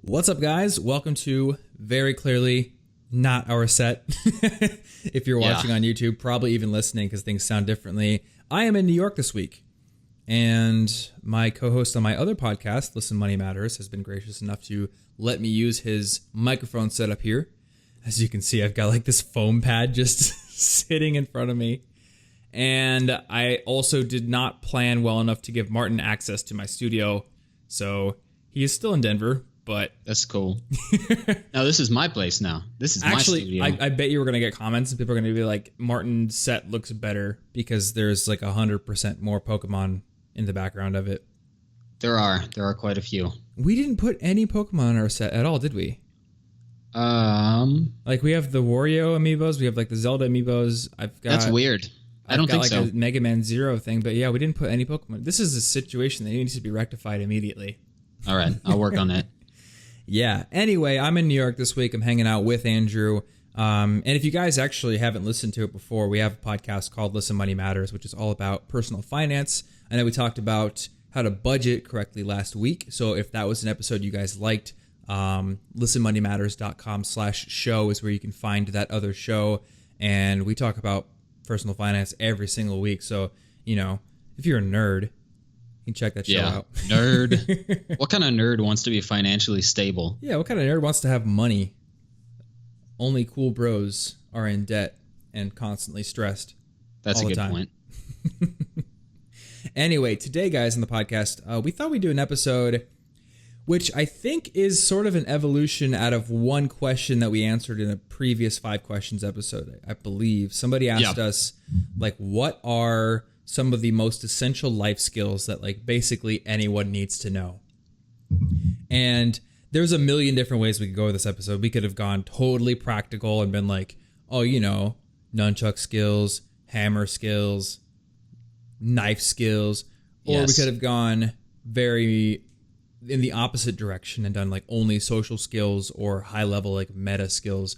What's up, guys? Welcome to very clearly not our set. If you're watching on YouTube, probably even listening because things sound differently. I am in New York this week, and my co-host on my other podcast, Listen Money Matters, has been gracious enough to let me use his microphone setup here. As you can see, I've got like this foam pad just sitting in front of me. And I also did not plan well enough to give Martin access to my studio, so he is still in Denver. But that's cool. No, this is my place now. This is my studio. I bet you were going to get comments and people are going to be like, Martin's set looks better because there's like 100% more Pokemon in the background of it. There are quite a few. We didn't put any Pokemon in our set at all, did we? Like we have the Wario amiibos, we have like the Zelda amiibos. That's weird. I don't think so. A Mega Man Zero thing, but yeah, we didn't put any Pokemon. This is a situation that needs to be rectified immediately. All right, I'll work on that. Yeah. Anyway, I'm in New York this week. I'm hanging out with Andrew. And if you guys actually haven't listened to it before, we have a podcast called Listen Money Matters, which is all about personal finance. I know we talked about how to budget correctly last week. So if that was an episode you guys liked, listenmoneymatters.com/show is where you can find that other show. And we talk about personal finance every single week. So, you know, if you're a nerd, you can check that show out. Nerd. What kind of nerd wants to be financially stable? Yeah, what kind of nerd wants to have money? Only cool bros are in debt and constantly stressed. That's all a the good time. point. Anyway, today, guys, in the podcast, we thought we'd do an episode which I think is sort of an evolution out of one question that we answered in a previous 5 questions episode, I believe. Somebody asked us, like, what are some of the most essential life skills that like basically anyone needs to know? And there's a million different ways we could go with this episode. We could have gone totally practical and been like, oh, you know, nunchuck skills, hammer skills, knife skills. Or we could have gone very in the opposite direction and done like only social skills or high level like meta skills.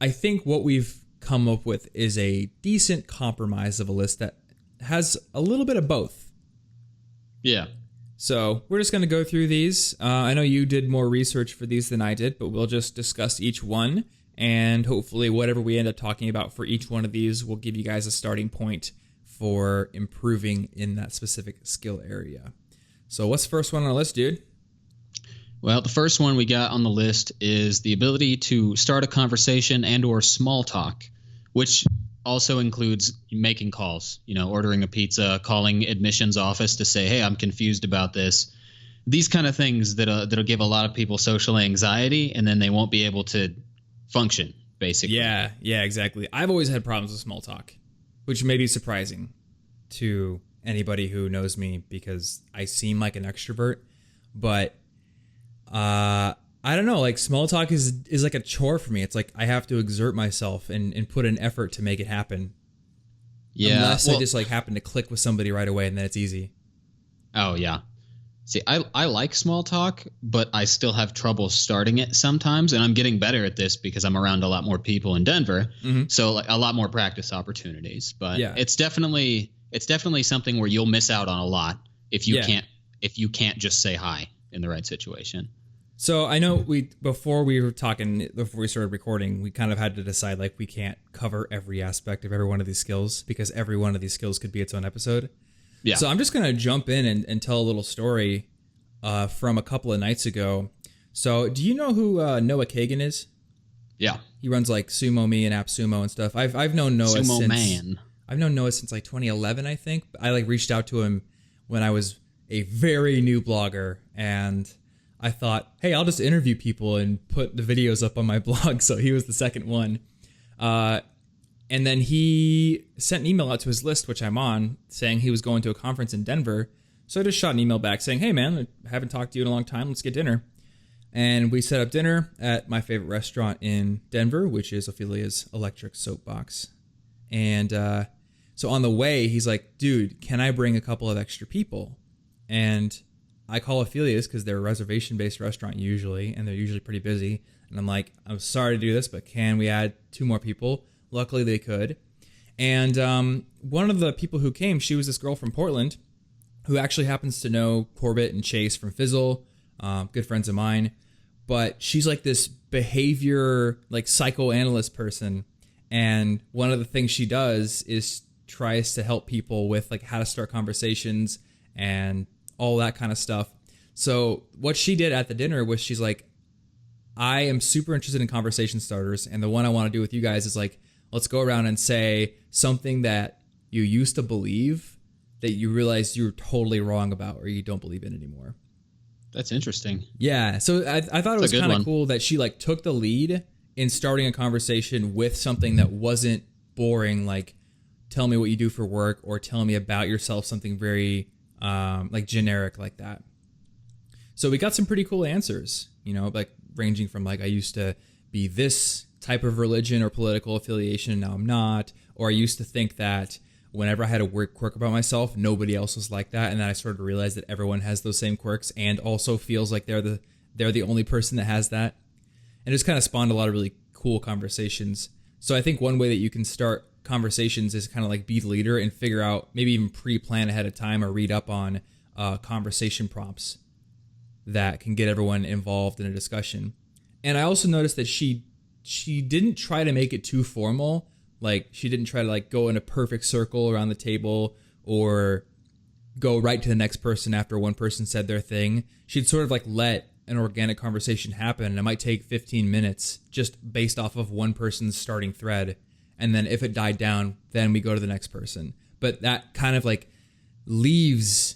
I think what we've come up with is a decent compromise of a list that has a little bit of both. Yeah. So we're just going to go through these. I know you did more research for these than I did, but we'll just discuss each one. And hopefully whatever we end up talking about for each one of these will give you guys a starting point for improving in that specific skill area. So what's the first one on the list, dude? Well, the first one we got on the list is the ability to start a conversation and or small talk, which also includes making calls, you know, ordering a pizza, calling admissions office to say, hey, I'm confused about this. These kind of things that'll give a lot of people social anxiety, and then they won't be able to function, basically. Yeah, exactly. I've always had problems with small talk, which may be surprising to anybody who knows me because I seem like an extrovert. But I don't know, like small talk is like a chore for me. It's like I have to exert myself and put an effort to make it happen. Yeah. Unless I just like happen to click with somebody right away and then it's easy. Oh, yeah. See, I like small talk, but I still have trouble starting it sometimes. And I'm getting better at this because I'm around a lot more people in Denver. Mm-hmm. So like a lot more practice opportunities. But it's definitely something where you'll miss out on a lot if you can't just say hi in the right situation. So I know before we started recording, we kind of had to decide like we can't cover every aspect of every one of these skills because every one of these skills could be its own episode. Yeah. So I'm just going to jump in and tell a little story from a couple of nights ago. So do you know who Noah Kagan is? Yeah. He runs like Sumo Me and AppSumo and stuff. I've known Noah I've known Noah since like 2011, I think. I like reached out to him when I was a very new blogger, and I thought, hey, I'll just interview people and put the videos up on my blog. So he was the second one. And then he sent an email out to his list, which I'm on, saying he was going to a conference in Denver. So I just shot an email back saying, hey, man, I haven't talked to you in a long time. Let's get dinner. And we set up dinner at my favorite restaurant in Denver, which is Ophelia's Electric Soapbox. And so on the way, he's like, dude, can I bring a couple of extra people? And I call Ophelia's because they're a reservation-based restaurant usually, and they're usually pretty busy. And I'm like, I'm sorry to do this, but can we add 2 more people? Luckily, they could. And one of the people who came, she was this girl from Portland who actually happens to know Corbett and Chase from Fizzle, good friends of mine. but she's like this behavior, like psychoanalyst person. And one of the things she does is tries to help people with like how to start conversations and all that kind of stuff. So what she did at the dinner was she's like, I am super interested in conversation starters. And the one I want to do with you guys is like, let's go around and say something that you used to believe that you realize you're totally wrong about or you don't believe in anymore. That's interesting. Yeah. So I thought it was kind of cool that she like took the lead in starting a conversation with something that wasn't boring, like tell me what you do for work or tell me about yourself, something very like generic like that. So we got some pretty cool answers, you know, like ranging from like I used to be this type of religion or political affiliation and now I'm not, or I used to think that whenever I had a weird quirk about myself, nobody else was like that, and then I started to realize that everyone has those same quirks and also feels like they're the only person that has that. And it's kind of spawned a lot of really cool conversations. So I think one way that you can start conversations is kind of like be the leader and figure out, maybe even pre-plan ahead of time or read up on conversation prompts that can get everyone involved in a discussion. And I also noticed that she didn't try to make it too formal. Like she didn't try to like go in a perfect circle around the table or go right to the next person after one person said their thing. She'd sort of like let an organic conversation happen, and it might take 15 minutes just based off of one person's starting thread. And then if it died down, then we go to the next person. But that kind of like leaves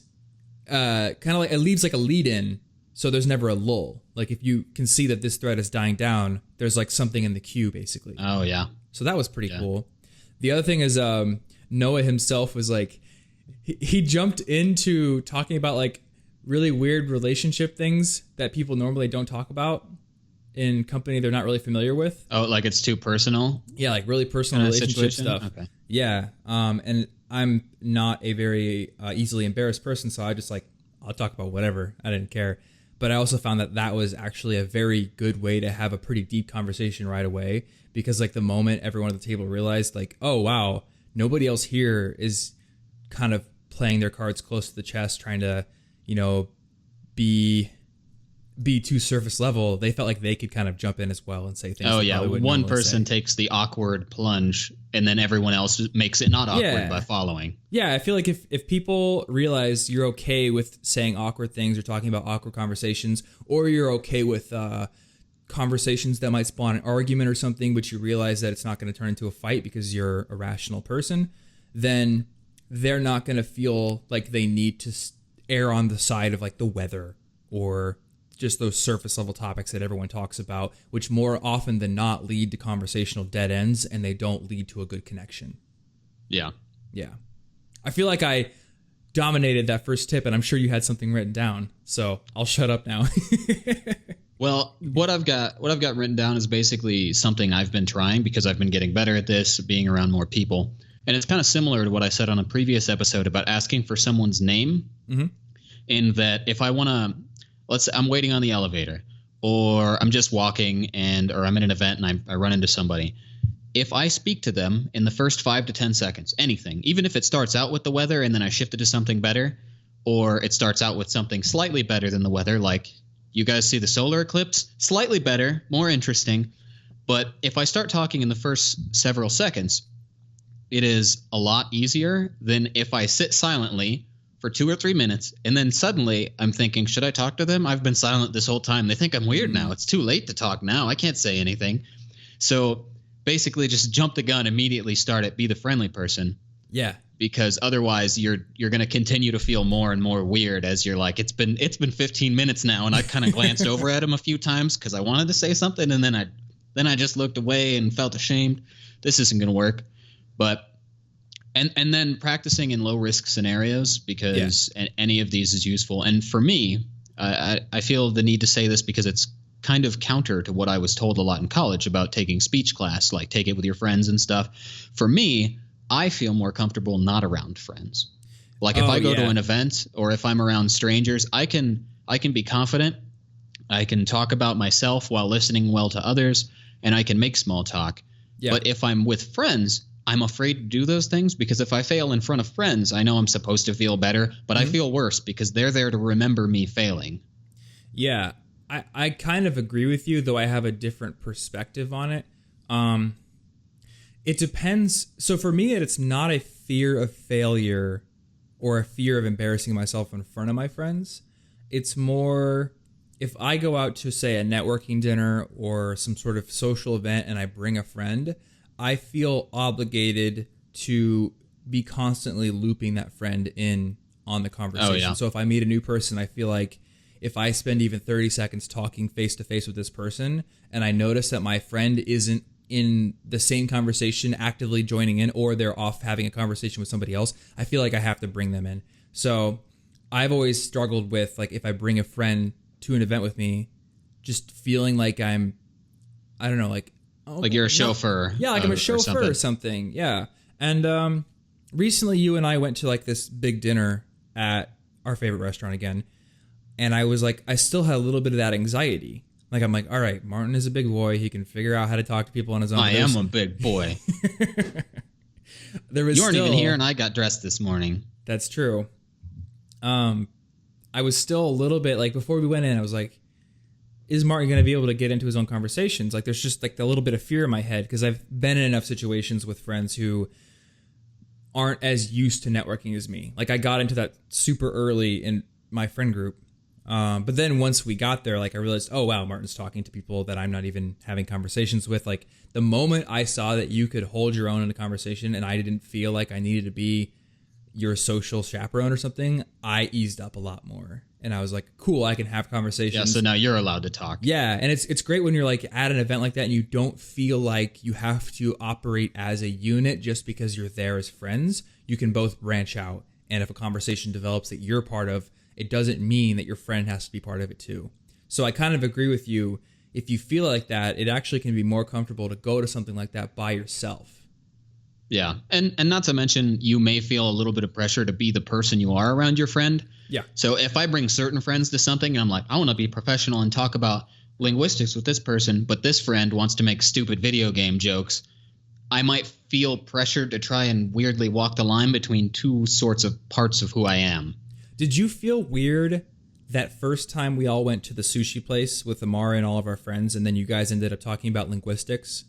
like a lead in. So there's never a lull. Like if you can see that this thread is dying down, there's like something in the queue basically. Oh yeah. So that was pretty cool. The other thing is Noah himself was like, he jumped into talking about like really weird relationship things that people normally don't talk about in company they're not really familiar with. Oh, like it's too personal? Yeah, like really personal relationship stuff. Okay. Yeah. And I'm not a very easily embarrassed person, so I just like, I'll talk about whatever. I didn't care. But I also found that was actually a very good way to have a pretty deep conversation right away, because like the moment everyone at the table realized like, oh wow, nobody else here is kind of playing their cards close to the chest, trying to, you know, be too surface level, they felt like they could kind of jump in as well and say things. Oh yeah, one person takes the awkward plunge and then everyone else makes it not awkward by following. Yeah, I feel like if people realize you're okay with saying awkward things or talking about awkward conversations, or you're okay with conversations that might spawn an argument or something, but you realize that it's not going to turn into a fight because you're a rational person, then they're not going to feel like they need to err on the side of like the weather or just those surface level topics that everyone talks about, which more often than not lead to conversational dead ends, and they don't lead to a good connection. Yeah. Yeah. I feel like I dominated that first tip, and I'm sure you had something written down, so I'll shut up now. Well, what I've got written down is basically something I've been trying because I've been getting better at this, being around more people. And it's kind of similar to what I said on a previous episode about asking for someone's name. Mm-hmm. In that if I want to, I'm waiting on the elevator, or I'm just walking or I'm in an event and I run into somebody. If I speak to them in the first 5 to 10 seconds, anything, even if it starts out with the weather and then I shift it to something better, or it starts out with something slightly better than the weather, like you guys see the solar eclipse, slightly better, more interesting. But if I start talking in the first several seconds, it is a lot easier than if I sit silently for 2 or 3 minutes, and then suddenly I'm thinking, should I talk to them? I've been silent this whole time. They think I'm weird now. It's too late to talk now. I can't say anything. So basically just jump the gun, immediately start it, be the friendly person. Yeah. Because otherwise you're going to continue to feel more and more weird as you're like, it's been 15 minutes now, and I kind of glanced over at him a few times because I wanted to say something, and then I just looked away and felt ashamed. This isn't going to work. But And then practicing in low risk scenarios, because any of these is useful. And for me, I feel the need to say this because it's kind of counter to what I was told a lot in college about taking speech class, like take it with your friends and stuff. For me, I feel more comfortable not around friends. Like if I go to an event or if I'm around strangers, I can be confident. I can talk about myself while listening well to others, and I can make small talk. Yeah. But if I'm with friends, I'm afraid to do those things, because if I fail in front of friends, I know I'm supposed to feel better, but I feel worse because they're there to remember me failing. Yeah, I kind of agree with you, though I have a different perspective on it. It depends. So for me, it's not a fear of failure or a fear of embarrassing myself in front of my friends. It's more if I go out to, say, a networking dinner or some sort of social event and I bring a friend, I feel obligated to be constantly looping that friend in on the conversation. Oh, yeah. So if I meet a new person, I feel like if I spend even 30 seconds talking face to face with this person and I notice that my friend isn't in the same conversation actively joining in, or they're off having a conversation with somebody else, I feel like I have to bring them in. So I've always struggled with, like, if I bring a friend to an event with me, just feeling like I'm, I don't know, like... Oh, like you're a chauffeur. Yeah, like I'm a chauffeur or something. Yeah. And recently you and I went to like this big dinner at our favorite restaurant again. And I was like, I still had a little bit of that anxiety. Like, I'm like, all right, Martin is a big boy. He can figure out how to talk to people on his own. I am a big boy. You weren't even here and I got dressed this morning. That's true. I was still a little bit like, before we went in, I was like, is Martin going to be able to get into his own conversations? Like, there's just like a little bit of fear in my head because I've been in enough situations with friends who aren't as used to networking as me. Like, I got into that super early in my friend group. But then once we got there, like, I realized, oh, wow, Martin's talking to people that I'm not even having conversations with. Like, the moment I saw that you could hold your own in a conversation and I didn't feel like I needed to be your social chaperone or something, I eased up a lot more. And I was like, cool, I can have conversations. Yeah, so now you're allowed to talk. Yeah, and it's great when you're like at an event like that and you don't feel like you have to operate as a unit just because you're there as friends. You can both branch out. And if a conversation develops that you're part of, it doesn't mean that your friend has to be part of it too. So I kind of agree with you. If you feel like that, it actually can be more comfortable to go to something like that by yourself. Yeah, and not to mention, you may feel a little bit of pressure to be the person you are around your friend. Yeah. So if I bring certain friends to something and I'm like, I want to be professional and talk about linguistics with this person, but this friend wants to make stupid video game jokes, I might feel pressured to try and weirdly walk the line between two sorts of parts of who I am. Did you feel weird that first time we all went to the sushi place with Amara and all of our friends, and then you guys ended up talking about linguistics?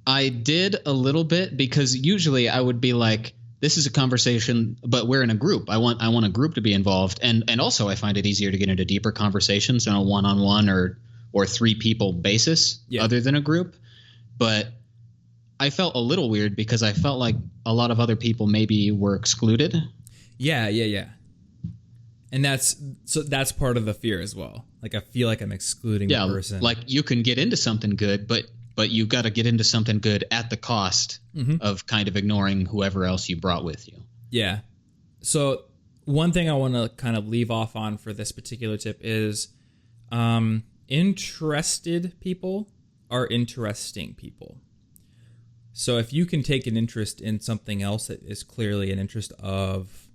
I did a little bit, because usually I would be like, this is a conversation, but we're in a group. I want a group to be involved. And also I find it easier to get into deeper conversations on a one-on-one or three people basis other than a group. But I felt a little weird because I felt like a lot of other people maybe were excluded. Yeah. And that's part of the fear as well. Like, I feel like I'm excluding the person. Like, you can get into something good, but you got to get into something good at the cost of kind of ignoring whoever else you brought with you. Yeah. So one thing I want to kind of leave off on for this particular tip is interested people are interesting people. So if you can take an interest in something else that is clearly an interest of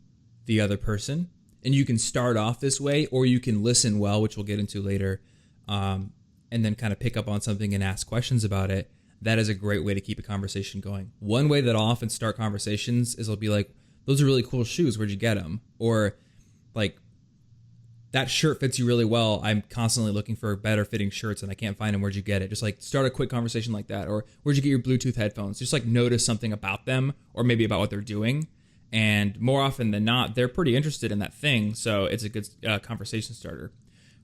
the other person, and you can start off this way, or you can listen well, which we'll get into later, and then kind of pick up on something and ask questions about it, that is a great way to keep a conversation going. One way that I'll often start conversations is I'll be like, those are really cool shoes. Where'd you get them? Or like, that shirt fits you really well. I'm constantly looking for better fitting shirts and I can't find them. Where'd you get it? Just like start a quick conversation like that. Or where'd you get your Bluetooth headphones? Just like notice something about them or maybe about what they're doing. And more often than not, they're pretty interested in that thing. So it's a good conversation starter.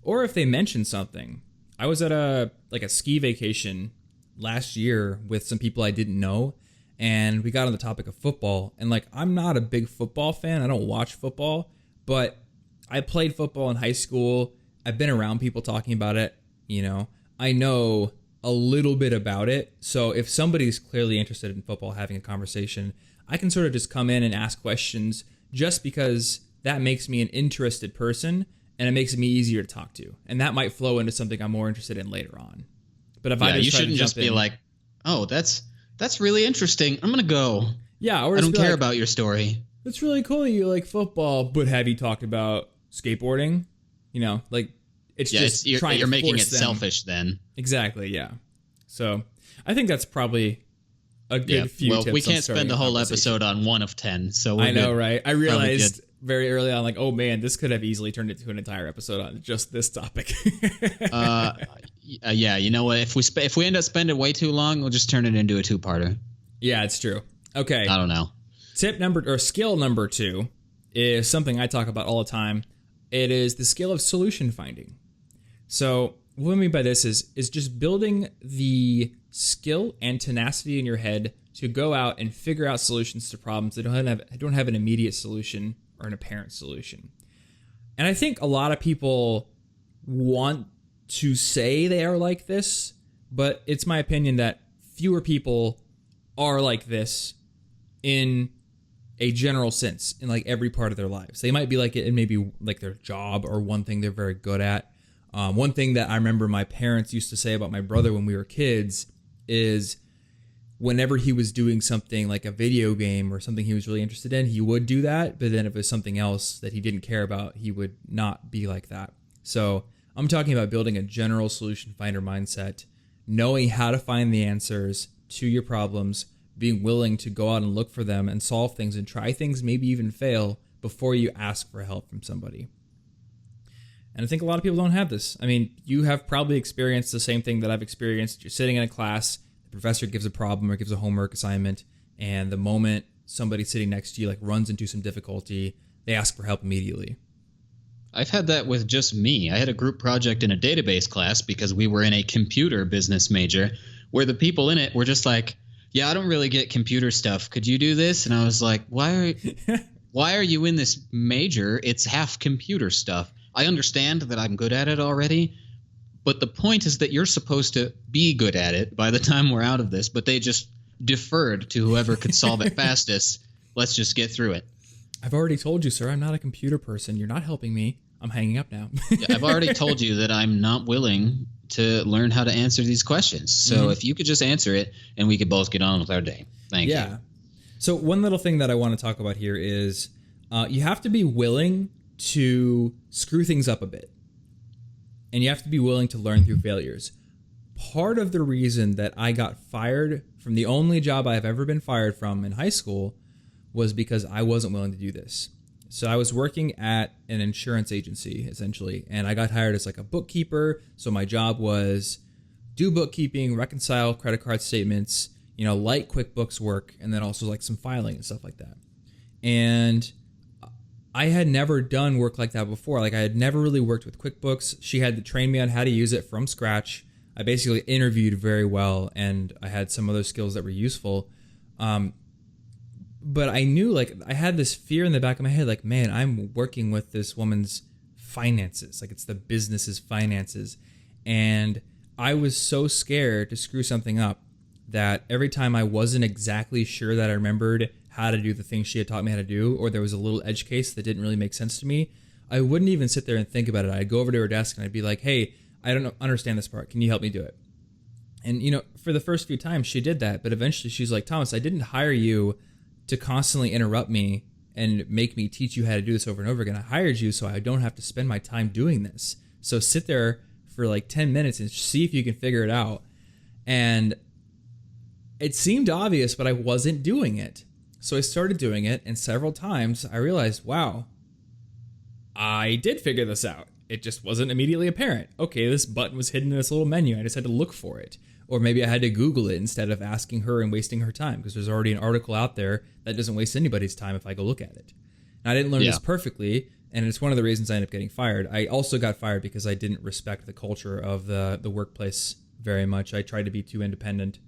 Or if they mention something. I was at a ski vacation last year with some people I didn't know, and we got on the topic of football. And like, I'm not a big football fan. I don't watch football, but I played football in high school. I've been around people talking about it. You know, I know a little bit about it. So if somebody's clearly interested in football, having a conversation, I can sort of just come in and ask questions just because that makes me an interested person. And it makes it me easier to talk to. And that might flow into something I'm more interested in later on. But if I you shouldn't just be like, oh, that's really interesting. I'm going to go. Yeah. Or I don't care about your story. It's really cool you like football, but have you talked about skateboarding? You know, like it's just you're making it selfish then. Exactly. Yeah. So I think that's probably a good few tips. Well, we can't spend a whole episode on 1 of 10. So I know, right? I realized very early on, like, oh man, this could have easily turned into an entire episode on just this topic. Yeah, you know what? If we end up spending way too long, we'll just turn it into a two-parter. Yeah, it's true. Okay. I don't know. Skill number 2 is something I talk about all the time. It is the skill of solution finding. So what I mean by this is just building the skill and tenacity in your head to go out and figure out solutions to problems that don't have an immediate solution or an apparent solution. And I think a lot of people want to say they are like this, but it's my opinion that fewer people are like this in a general sense in like every part of their lives. They might be like it in maybe like their job or one thing they're very good at. One thing that I remember my parents used to say about my brother when we were kids is whenever he was doing something like a video game or something he was really interested in, he would do that. But then if it was something else that he didn't care about, he would not be like that. So I'm talking about building a general solution finder mindset, knowing how to find the answers to your problems, being willing to go out and look for them and solve things and try things, maybe even fail before you ask for help from somebody. And I think a lot of people don't have this. I mean, you have probably experienced the same thing that I've experienced. You're sitting in a class, the professor gives a problem or gives a homework assignment, and the moment somebody sitting next to you like runs into some difficulty, they ask for help immediately. I've had that with just me. I had a group project in a database class because we were in a computer business major where the people in it were just like, yeah, I don't really get computer stuff. Could you do this? And I was like, why are you in this major? It's half computer stuff. I understand that I'm good at it already, but the point is that you're supposed to be good at it by the time we're out of this, but they just deferred to whoever could solve it fastest. Let's just get through it. I've already told you, sir, I'm not a computer person. You're not helping me. I'm hanging up now. Yeah, I've already told you that I'm not willing to learn how to answer these questions. So if you could just answer it and we could both get on with our day. Thank you. Yeah. So one little thing that I want to talk about here is you have to be willing to screw things up a bit. And you have to be willing to learn through failures. Part of the reason that I got fired from the only job I've ever been fired from in high school was because I wasn't willing to do this. So I was working at an insurance agency, essentially, and I got hired as like a bookkeeper. So my job was do bookkeeping, reconcile credit card statements, light QuickBooks work, and then also like some filing and stuff like that. And I had never done work like that before. Like I had never really worked with QuickBooks. She had to train me on how to use it from scratch. I basically interviewed very well, and I had some other skills that were useful. But I knew, like, I had this fear in the back of my head, like, man, I'm working with this woman's finances. Like, it's the business's finances. And I was so scared to screw something up that every time I wasn't exactly sure that I remembered how to do the things she had taught me how to do, or there was a little edge case that didn't really make sense to me, I wouldn't even sit there and think about it. I'd go over to her desk and I'd be like, hey, I don't understand this part. Can you help me do it? And, for the first few times she did that, but eventually she's like, Thomas, I didn't hire you to constantly interrupt me and make me teach you how to do this over and over again. I hired you so I don't have to spend my time doing this. So sit there for like 10 minutes and see if you can figure it out. And it seemed obvious, but I wasn't doing it. So I started doing it, and several times I realized, wow, I did figure this out. It just wasn't immediately apparent. Okay, this button was hidden in this little menu. I just had to look for it. Or maybe I had to Google it instead of asking her and wasting her time, because there's already an article out there that doesn't waste anybody's time if I go look at it. And I didn't learn this perfectly, and it's one of the reasons I ended up getting fired. I also got fired because I didn't respect the culture of the workplace very much. I tried to be too independent.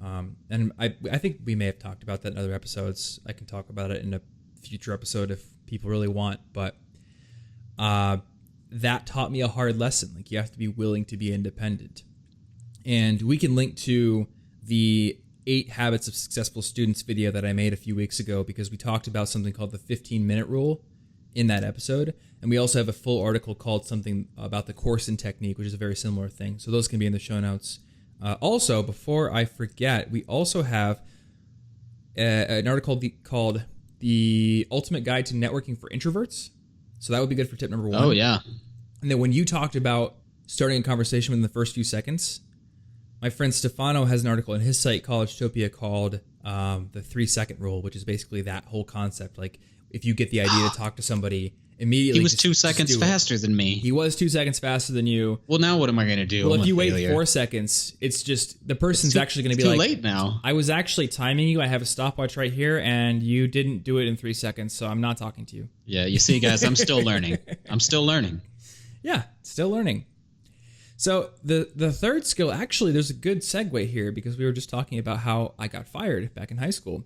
And I think we may have talked about that in other episodes. I can talk about it in a future episode if people really want. But that taught me a hard lesson. Like, you have to be willing to be independent. And we can link to the 8 Habits of Successful Students video that I made a few weeks ago, because we talked about something called the 15-minute rule in that episode. And we also have a full article called something about the Corson technique, which is a very similar thing. So those can be in the show notes. Also, before I forget, we also have an article called The Ultimate Guide to Networking for Introverts. So that would be good for tip number 1. Oh, yeah. And then when you talked about starting a conversation within the first few seconds, my friend Stefano has an article on his site, Collegetopia, called the 3-second rule, which is basically that whole concept. Like, if you get the idea to talk to somebody immediately. He was 2 seconds faster than me. He was 2 seconds faster than you. Well, now what am I going to do? Well, if you wait 4 seconds, it's just the person's actually going to be like, too late now. I was actually timing you. I have a stopwatch right here, and you didn't do it in 3 seconds, so I'm not talking to you. Yeah, you see, guys, I'm still learning. I'm still learning. Yeah, still learning. So the third skill, actually, there's a good segue here because we were just talking about how I got fired back in high school.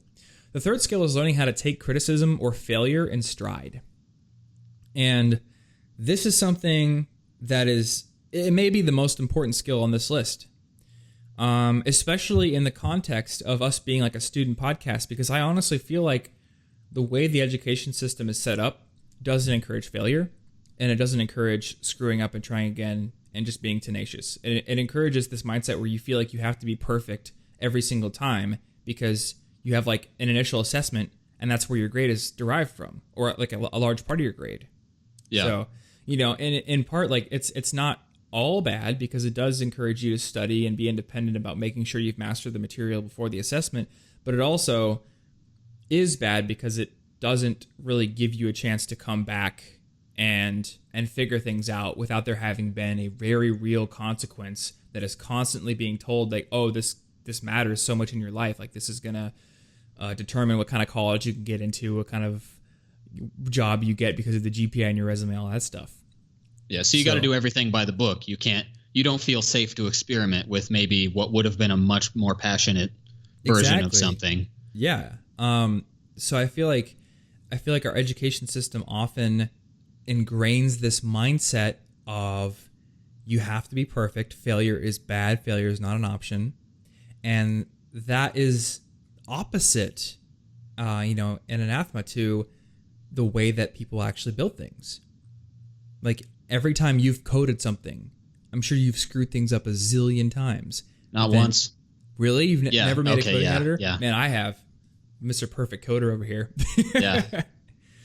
The third skill is learning how to take criticism or failure in stride. And this is something that it may be the most important skill on this list, especially in the context of us being like a student podcast, because I honestly feel like the way the education system is set up doesn't encourage failure, and it doesn't encourage screwing up and trying again and just being tenacious. It encourages this mindset where you feel like you have to be perfect every single time because you have like an initial assessment, and that's where your grade is derived from, or like a large part of your grade. Yeah. So, in part, like it's not all bad because it does encourage you to study and be independent about making sure you've mastered the material before the assessment. But it also is bad because it doesn't really give you a chance to come back and figure things out without there having been a very real consequence that is constantly being told, like, oh, this matters so much in your life. Like, this is going to determine what kind of college you can get into, what kind of job you get because of the GPA in your resume, all that stuff. Yeah, so you got to do everything by the book. You don't feel safe to experiment with maybe what would have been a much more passionate version of something. Yeah. So I feel like our education system often ingrains this mindset of you have to be perfect. Failure is bad. Failure is not an option. And that is opposite, and anathema to the way that people actually build things. Like, every time you've coded something, I'm sure you've screwed things up a zillion times. Not once. Really? You've never made a coding editor? Yeah. Man, I have. Mr. Perfect Coder over here. Yeah.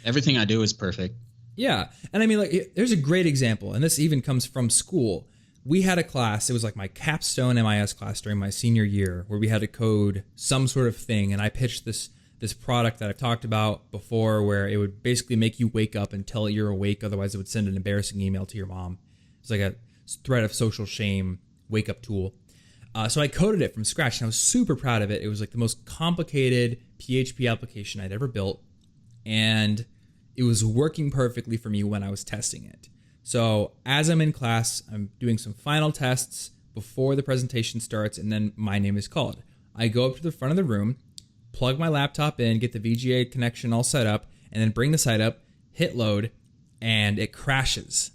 Everything I do is perfect. Yeah. And I mean, like, there's a great example, and this even comes from school. We had a class, it was like my capstone MIS class during my senior year, where we had to code some sort of thing, and I pitched this product that I've talked about before where it would basically make you wake up and tell it you're awake, otherwise it would send an embarrassing email to your mom. It's like a threat of social shame wake-up tool. So I coded it from scratch, and I was super proud of it. It was like the most complicated PHP application I'd ever built, and it was working perfectly for me when I was testing it. So as I'm in class, I'm doing some final tests before the presentation starts, and then my name is called. I go up to the front of the room, plug my laptop in, get the VGA connection all set up, and then bring the site up, hit load, and it crashes.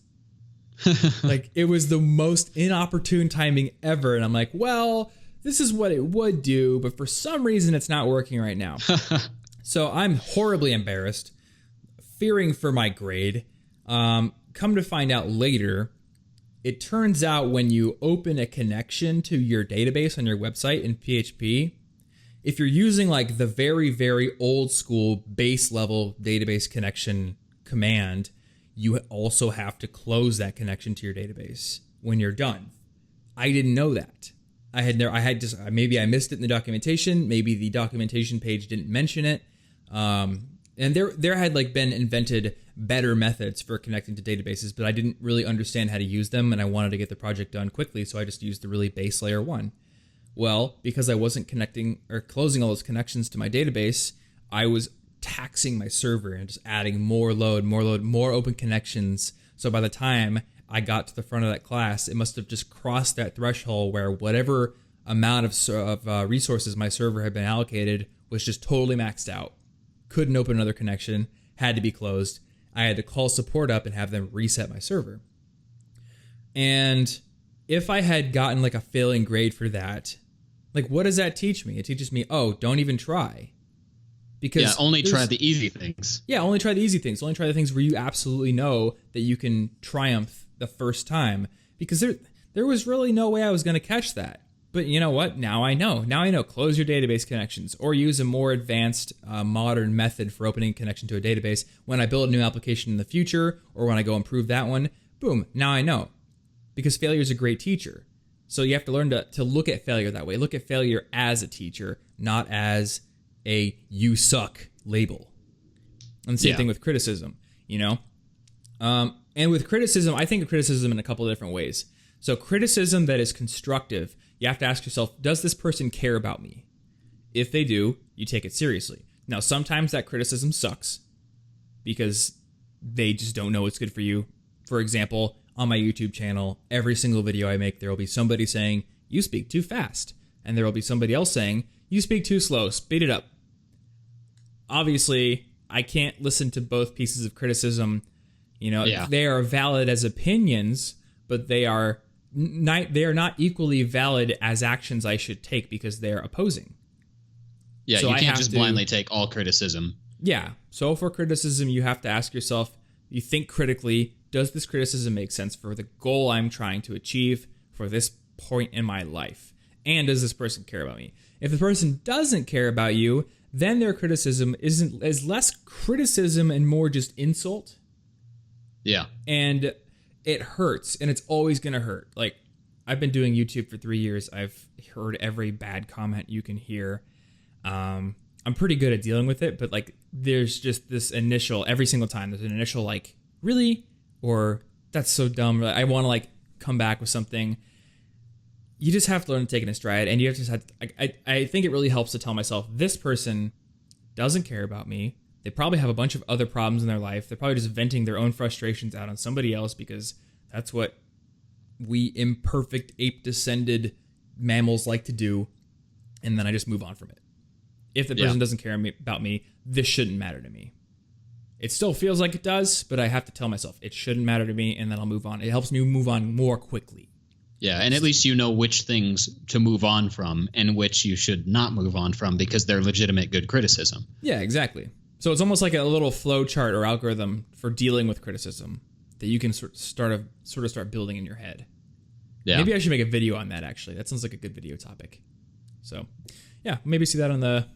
Like, it was the most inopportune timing ever, and I'm like, well, this is what it would do, but for some reason it's not working right now. So I'm horribly embarrassed, fearing for my grade. Come to find out later, it turns out when you open a connection to your database on your website in PHP, if you're using like the very, very old school base level database connection command, you also have to close that connection to your database when you're done. I didn't know that. Maybe I missed it in the documentation. Maybe the documentation page didn't mention it. And there had like been invented better methods for connecting to databases, but I didn't really understand how to use them, and I wanted to get the project done quickly, so I just used the really base layer one. Well, because I wasn't connecting or closing all those connections to my database, I was taxing my server and just adding more load, more open connections. So by the time I got to the front of that class, it must have just crossed that threshold where whatever amount of resources my server had been allocated was just totally maxed out. Couldn't open another connection, had to be closed. I had to call support up and have them reset my server. And if I had gotten like a failing grade for that, like, what does that teach me? It teaches me, don't even try. Because only try the easy things. Yeah, only try the easy things. Only try the things where you absolutely know that you can triumph the first time. Because there was really no way I was going to catch that. But you know what? Now I know. Close your database connections or use a more advanced, modern method for opening a connection to a database. When I build a new application in the future or when I go improve that one, boom, now I know. Because failure is a great teacher. So you have to learn to look at failure that way. Look at failure as a teacher, not as a you suck label. And the same thing with criticism, you know? And with criticism, I think of criticism in a couple of different ways. So criticism that is constructive, you have to ask yourself, does this person care about me? If they do, you take it seriously. Now, sometimes that criticism sucks because they just don't know what's good for you. For example, on my YouTube channel, every single video I make, there will be somebody saying, you speak too fast. And there will be somebody else saying, you speak too slow, speed it up. Obviously, I can't listen to both pieces of criticism. You know, they are valid as opinions, but they are not equally valid as actions I should take because they're opposing. Yeah, so you can't just blindly take all criticism. Yeah. So for criticism, you have to ask yourself, you think critically, does this criticism make sense for the goal I'm trying to achieve for this point in my life? And does this person care about me? If the person doesn't care about you, then their criticism is less criticism and more just insult. Yeah. And it hurts, and it's always going to hurt. Like, I've been doing YouTube for 3 years. I've heard every bad comment you can hear. I'm pretty good at dealing with it, but like, there's just this initial, every single time, there's an initial like, really? Or that's so dumb. I want to like come back with something. You just have to learn to take it in stride, and you have to I think it really helps to tell myself, this person doesn't care about me. They probably have a bunch of other problems in their life. They're probably just venting their own frustrations out on somebody else because that's what we imperfect ape-descended mammals like to do. And then I just move on from it. If the person doesn't care about me, this shouldn't matter to me. It still feels like it does, but I have to tell myself it shouldn't matter to me, and then I'll move on. It helps me move on more quickly. Yeah, and at least you know which things to move on from and which you should not move on from because they're legitimate good criticism. Yeah, exactly. So it's almost like a little flow chart or algorithm for dealing with criticism that you can sort of start building in your head. Yeah. Maybe I should make a video on that, actually. That sounds like a good video topic. So, yeah, maybe see that on the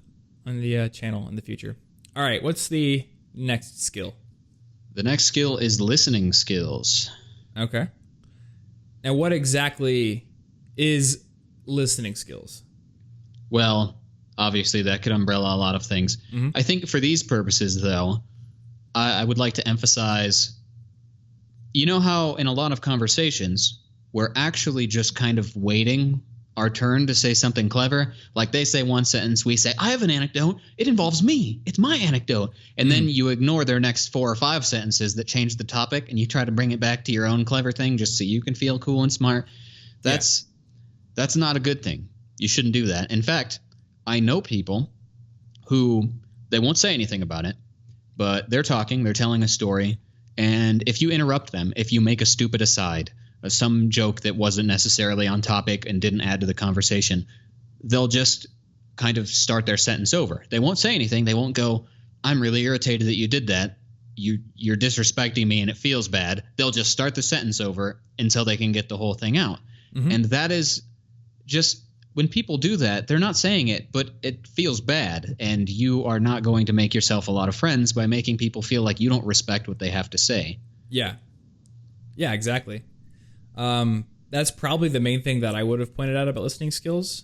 channel in the future. All right, what's the next skill? The next skill is listening skills. Okay. Now, what exactly is listening skills? Well, obviously, that could umbrella a lot of things. Mm-hmm. I think for these purposes, though, I would like to emphasize, you know how in a lot of conversations, we're actually just kind of waiting our turn to say something clever. Like they say one sentence, we say, I have an anecdote. It involves me. It's my anecdote. And then you ignore their next 4 or 5 sentences that change the topic, and you try to bring it back to your own clever thing just so you can feel cool and smart. That's not a good thing. You shouldn't do that. In fact, I know people who, they won't say anything about it, but they're talking, they're telling a story, and if you interrupt them, if you make a stupid aside, some joke that wasn't necessarily on topic and didn't add to the conversation, they'll just kind of start their sentence over. They won't say anything. They won't go, I'm really irritated that you did that. You're disrespecting me and it feels bad. They'll just start the sentence over until they can get the whole thing out. Mm-hmm. And that is just, when people do that, they're not saying it, but it feels bad. And you are not going to make yourself a lot of friends by making people feel like you don't respect what they have to say. Yeah. Yeah, exactly. That's probably the main thing that I would have pointed out about listening skills.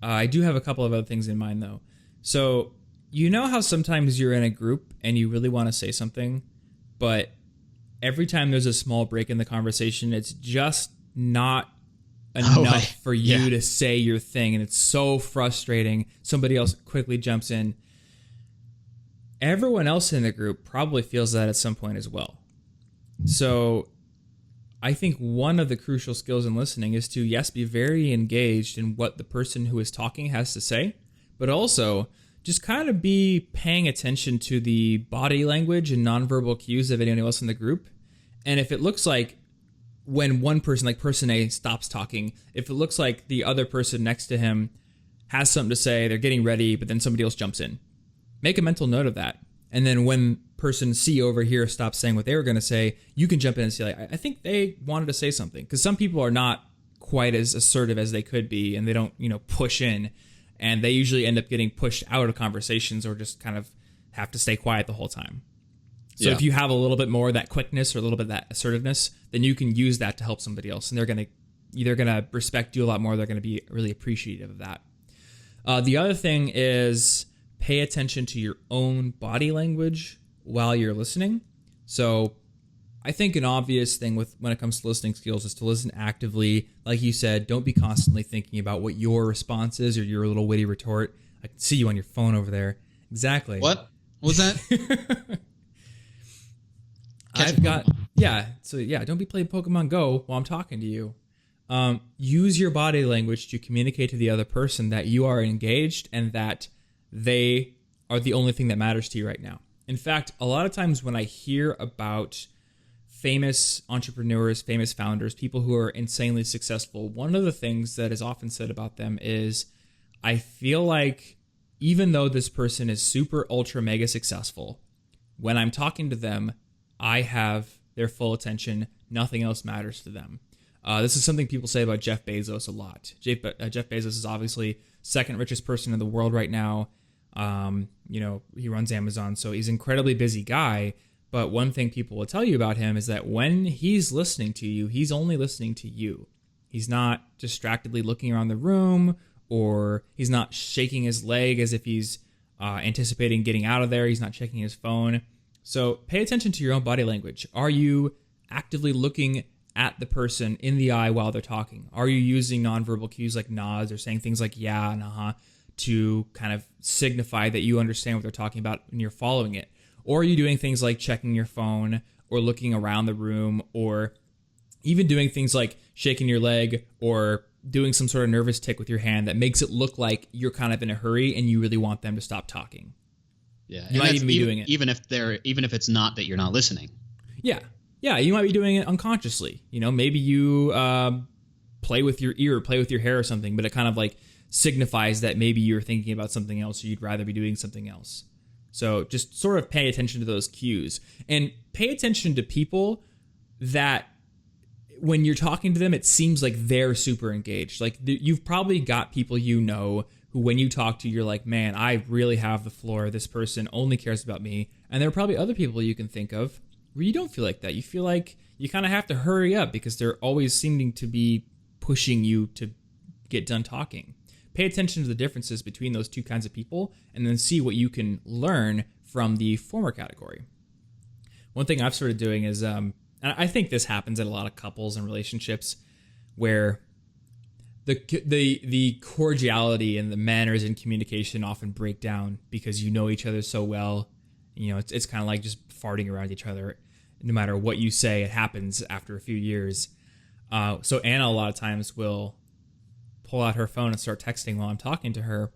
I do have a couple of other things in mind, though. So, you know how sometimes you're in a group and you really want to say something, but every time there's a small break in the conversation, it's just not enough for you to say your thing, and it's so frustrating. Somebody else quickly jumps in. Everyone else in the group probably feels that at some point as well. So I think one of the crucial skills in listening is to, yes, be very engaged in what the person who is talking has to say, but also just kind of be paying attention to the body language and nonverbal cues of anyone else in the group. And if it looks like when one person, like person A, stops talking, if it looks like the other person next to him has something to say, they're getting ready, but then somebody else jumps in, make a mental note of that. And then when person C over here stops saying what they were going to say, you can jump in and say, like, I think they wanted to say something. Because some people are not quite as assertive as they could be, and they don't, push in. And they usually end up getting pushed out of conversations or just kind of have to stay quiet the whole time. So if you have a little bit more of that quickness or a little bit of that assertiveness, then you can use that to help somebody else. And they're going to respect you a lot more. They're going to be really appreciative of that. The other thing is pay attention to your own body language while you're listening. So I think an obvious thing when it comes to listening skills is to listen actively. Like you said, don't be constantly thinking about what your response is or your little witty retort. I can see you on your phone over there. Exactly. What was that? Don't be playing Pokemon Go while I'm talking to you. Use your body language to communicate to the other person that you are engaged and that they are the only thing that matters to you right now. In fact, a lot of times when I hear about famous entrepreneurs, famous founders, people who are insanely successful, one of the things that is often said about them is, I feel like even though this person is super ultra mega successful, when I'm talking to them, I have their full attention. Nothing else matters to them. This is something people say about Jeff Bezos a lot. Jeff Bezos is obviously second richest person in the world right now. He runs Amazon, so he's an incredibly busy guy. But one thing people will tell you about him is that when he's listening to you, he's only listening to you. He's not distractedly looking around the room, or he's not shaking his leg as if he's anticipating getting out of there. He's not checking his phone. So pay attention to your own body language. Are you actively looking at the person in the eye while they're talking? Are you using nonverbal cues like nods or saying things like yeah and uh-huh to kind of signify that you understand what they're talking about and you're following it? Or are you doing things like checking your phone or looking around the room, or even doing things like shaking your leg or doing some sort of nervous tick with your hand that makes it look like you're kind of in a hurry and you really want them to stop talking? Yeah, you might even be doing it even if it's not that you're not listening. Yeah, you might be doing it unconsciously. Maybe you play with your ear, or play with your hair or something, but it kind of like signifies that maybe you're thinking about something else or you'd rather be doing something else. So just sort of pay attention to those cues, and pay attention to people that when you're talking to them, it seems like they're super engaged. Like you've probably got people who when you talk to, you're like, man, I really have the floor. This person only cares about me. And there are probably other people you can think of where you don't feel like that. You feel like you kind of have to hurry up because they're always seeming to be pushing you to get done talking. Pay attention to the differences between those two kinds of people and then see what you can learn from the former category. One thing I've started doing is, and I think this happens in a lot of couples and relationships, where the cordiality and the manners and communication often break down because you know each other so well. It's kind of like just farting around each other. No matter what you say, it happens after a few years. So Anna a lot of times will pull out her phone and start texting while I'm talking to her.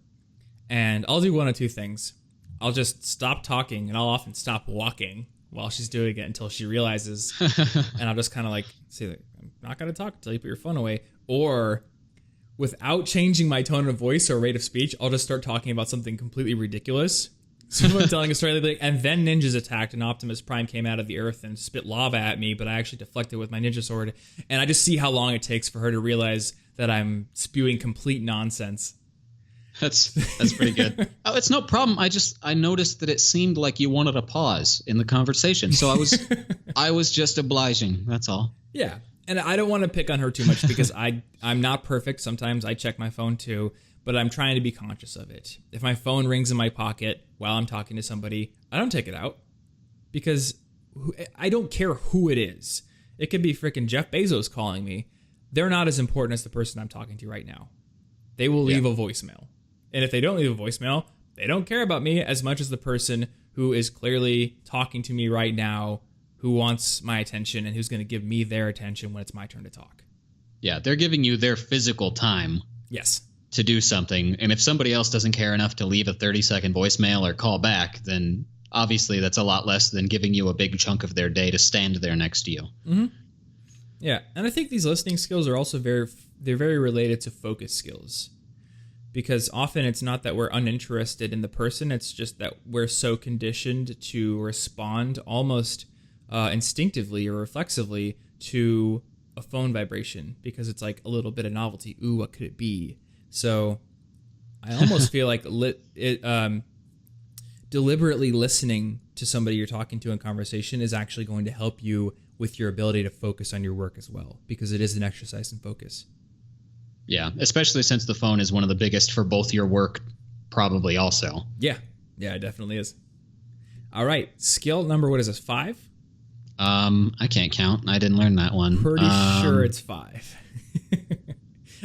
And I'll do one of two things. I'll just stop talking, and I'll often stop walking while she's doing it until she realizes. And I'll just kind of like say, I'm not going to talk until you put your phone away. Or without changing my tone of voice or rate of speech, I'll just start talking about something completely ridiculous. So I'm telling a story like, and then ninjas attacked and Optimus Prime came out of the earth and spit lava at me, but I actually deflected with my ninja sword. And I just see how long it takes for her to realize that I'm spewing complete nonsense. That's pretty good. Oh, it's no problem. I noticed that it seemed like you wanted a pause in the conversation, so I was just obliging. That's all. Yeah, and I don't want to pick on her too much because I'm not perfect. Sometimes I check my phone too, but I'm trying to be conscious of it. If my phone rings in my pocket while I'm talking to somebody, I don't take it out because I don't care who it is. It could be freaking Jeff Bezos calling me. They're not as important as the person I'm talking to right now. They will leave a voicemail. And if they don't leave a voicemail, they don't care about me as much as the person who is clearly talking to me right now, who wants my attention and who's going to give me their attention when it's my turn to talk. Yeah, they're giving you their physical time. Yes. To do something. And if somebody else doesn't care enough to leave a 30-second voicemail or call back, then obviously that's a lot less than giving you a big chunk of their day to stand there next to you. Mm-hmm. Yeah, and I think these listening skills are also very related to focus skills. Because often it's not that we're uninterested in the person, it's just that we're so conditioned to respond almost instinctively or reflexively to a phone vibration because it's like a little bit of novelty. Ooh, what could it be? So I almost feel like deliberately listening to somebody you're talking to in conversation is actually going to help you with your ability to focus on your work as well, because it is an exercise in focus. Yeah, especially since the phone is one of the biggest for both your work, probably also. Yeah, it definitely is. All right. Skill number, what is this, 5? I can't count. I didn't learn that one. Pretty sure it's 5.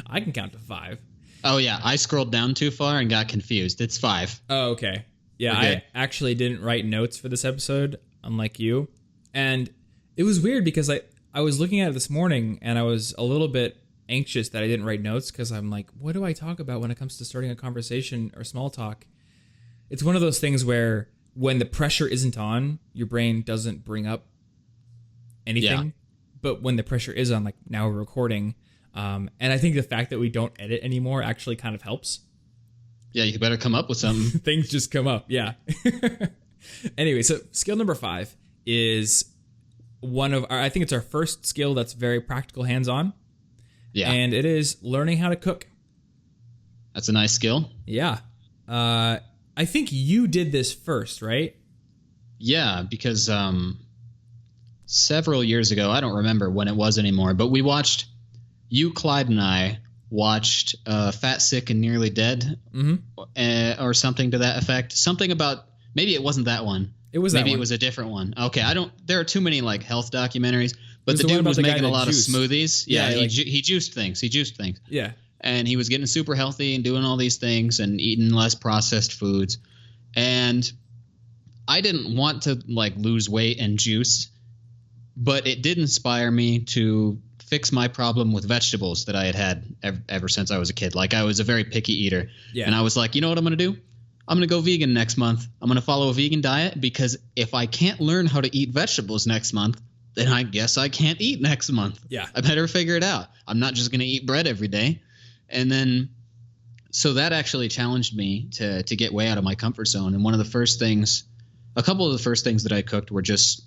I can count to 5. Oh, yeah. I scrolled down too far and got confused. It's 5. Oh, okay. Yeah, I actually didn't write notes for this episode, unlike you. And it was weird because I was looking at it this morning and I was a little bit anxious that I didn't write notes because I'm like, what do I talk about when it comes to starting a conversation or small talk? It's one of those things where when the pressure isn't on, your brain doesn't bring up anything. Yeah. But when the pressure is on, like now we're recording, and I think the fact that we don't edit anymore actually kind of helps. Yeah, you better come up with something. Things just come up, yeah. Anyway, so skill number 5 is I think it's our first skill that's very practical, hands-on. Yeah. And it is learning how to cook. That's a nice skill. Yeah. I think you did this first, right? Yeah, because several years ago, I don't remember when it was anymore, but Clyde and I watched Fat, Sick, and Nearly Dead, or something to that effect. Something about, maybe it wasn't that one. It was that Maybe one. It was a different one. Okay, there are too many like health documentaries, but the dude was making a lot of smoothies. Yeah, he juiced things. Yeah. And he was getting super healthy and doing all these things and eating less processed foods. And I didn't want to like lose weight and juice, but it did inspire me to fix my problem with vegetables that I had ever since I was a kid. Like I was a very picky eater. Yeah. And I was like, you know what I'm going to do? I'm going to go vegan next month. I'm going to follow a vegan diet because if I can't learn how to eat vegetables next month, then I guess I can't eat next month. Yeah. I better figure it out. I'm not just going to eat bread every day. And then, so that actually challenged me to get way out of my comfort zone. And a couple of the first things that I cooked were just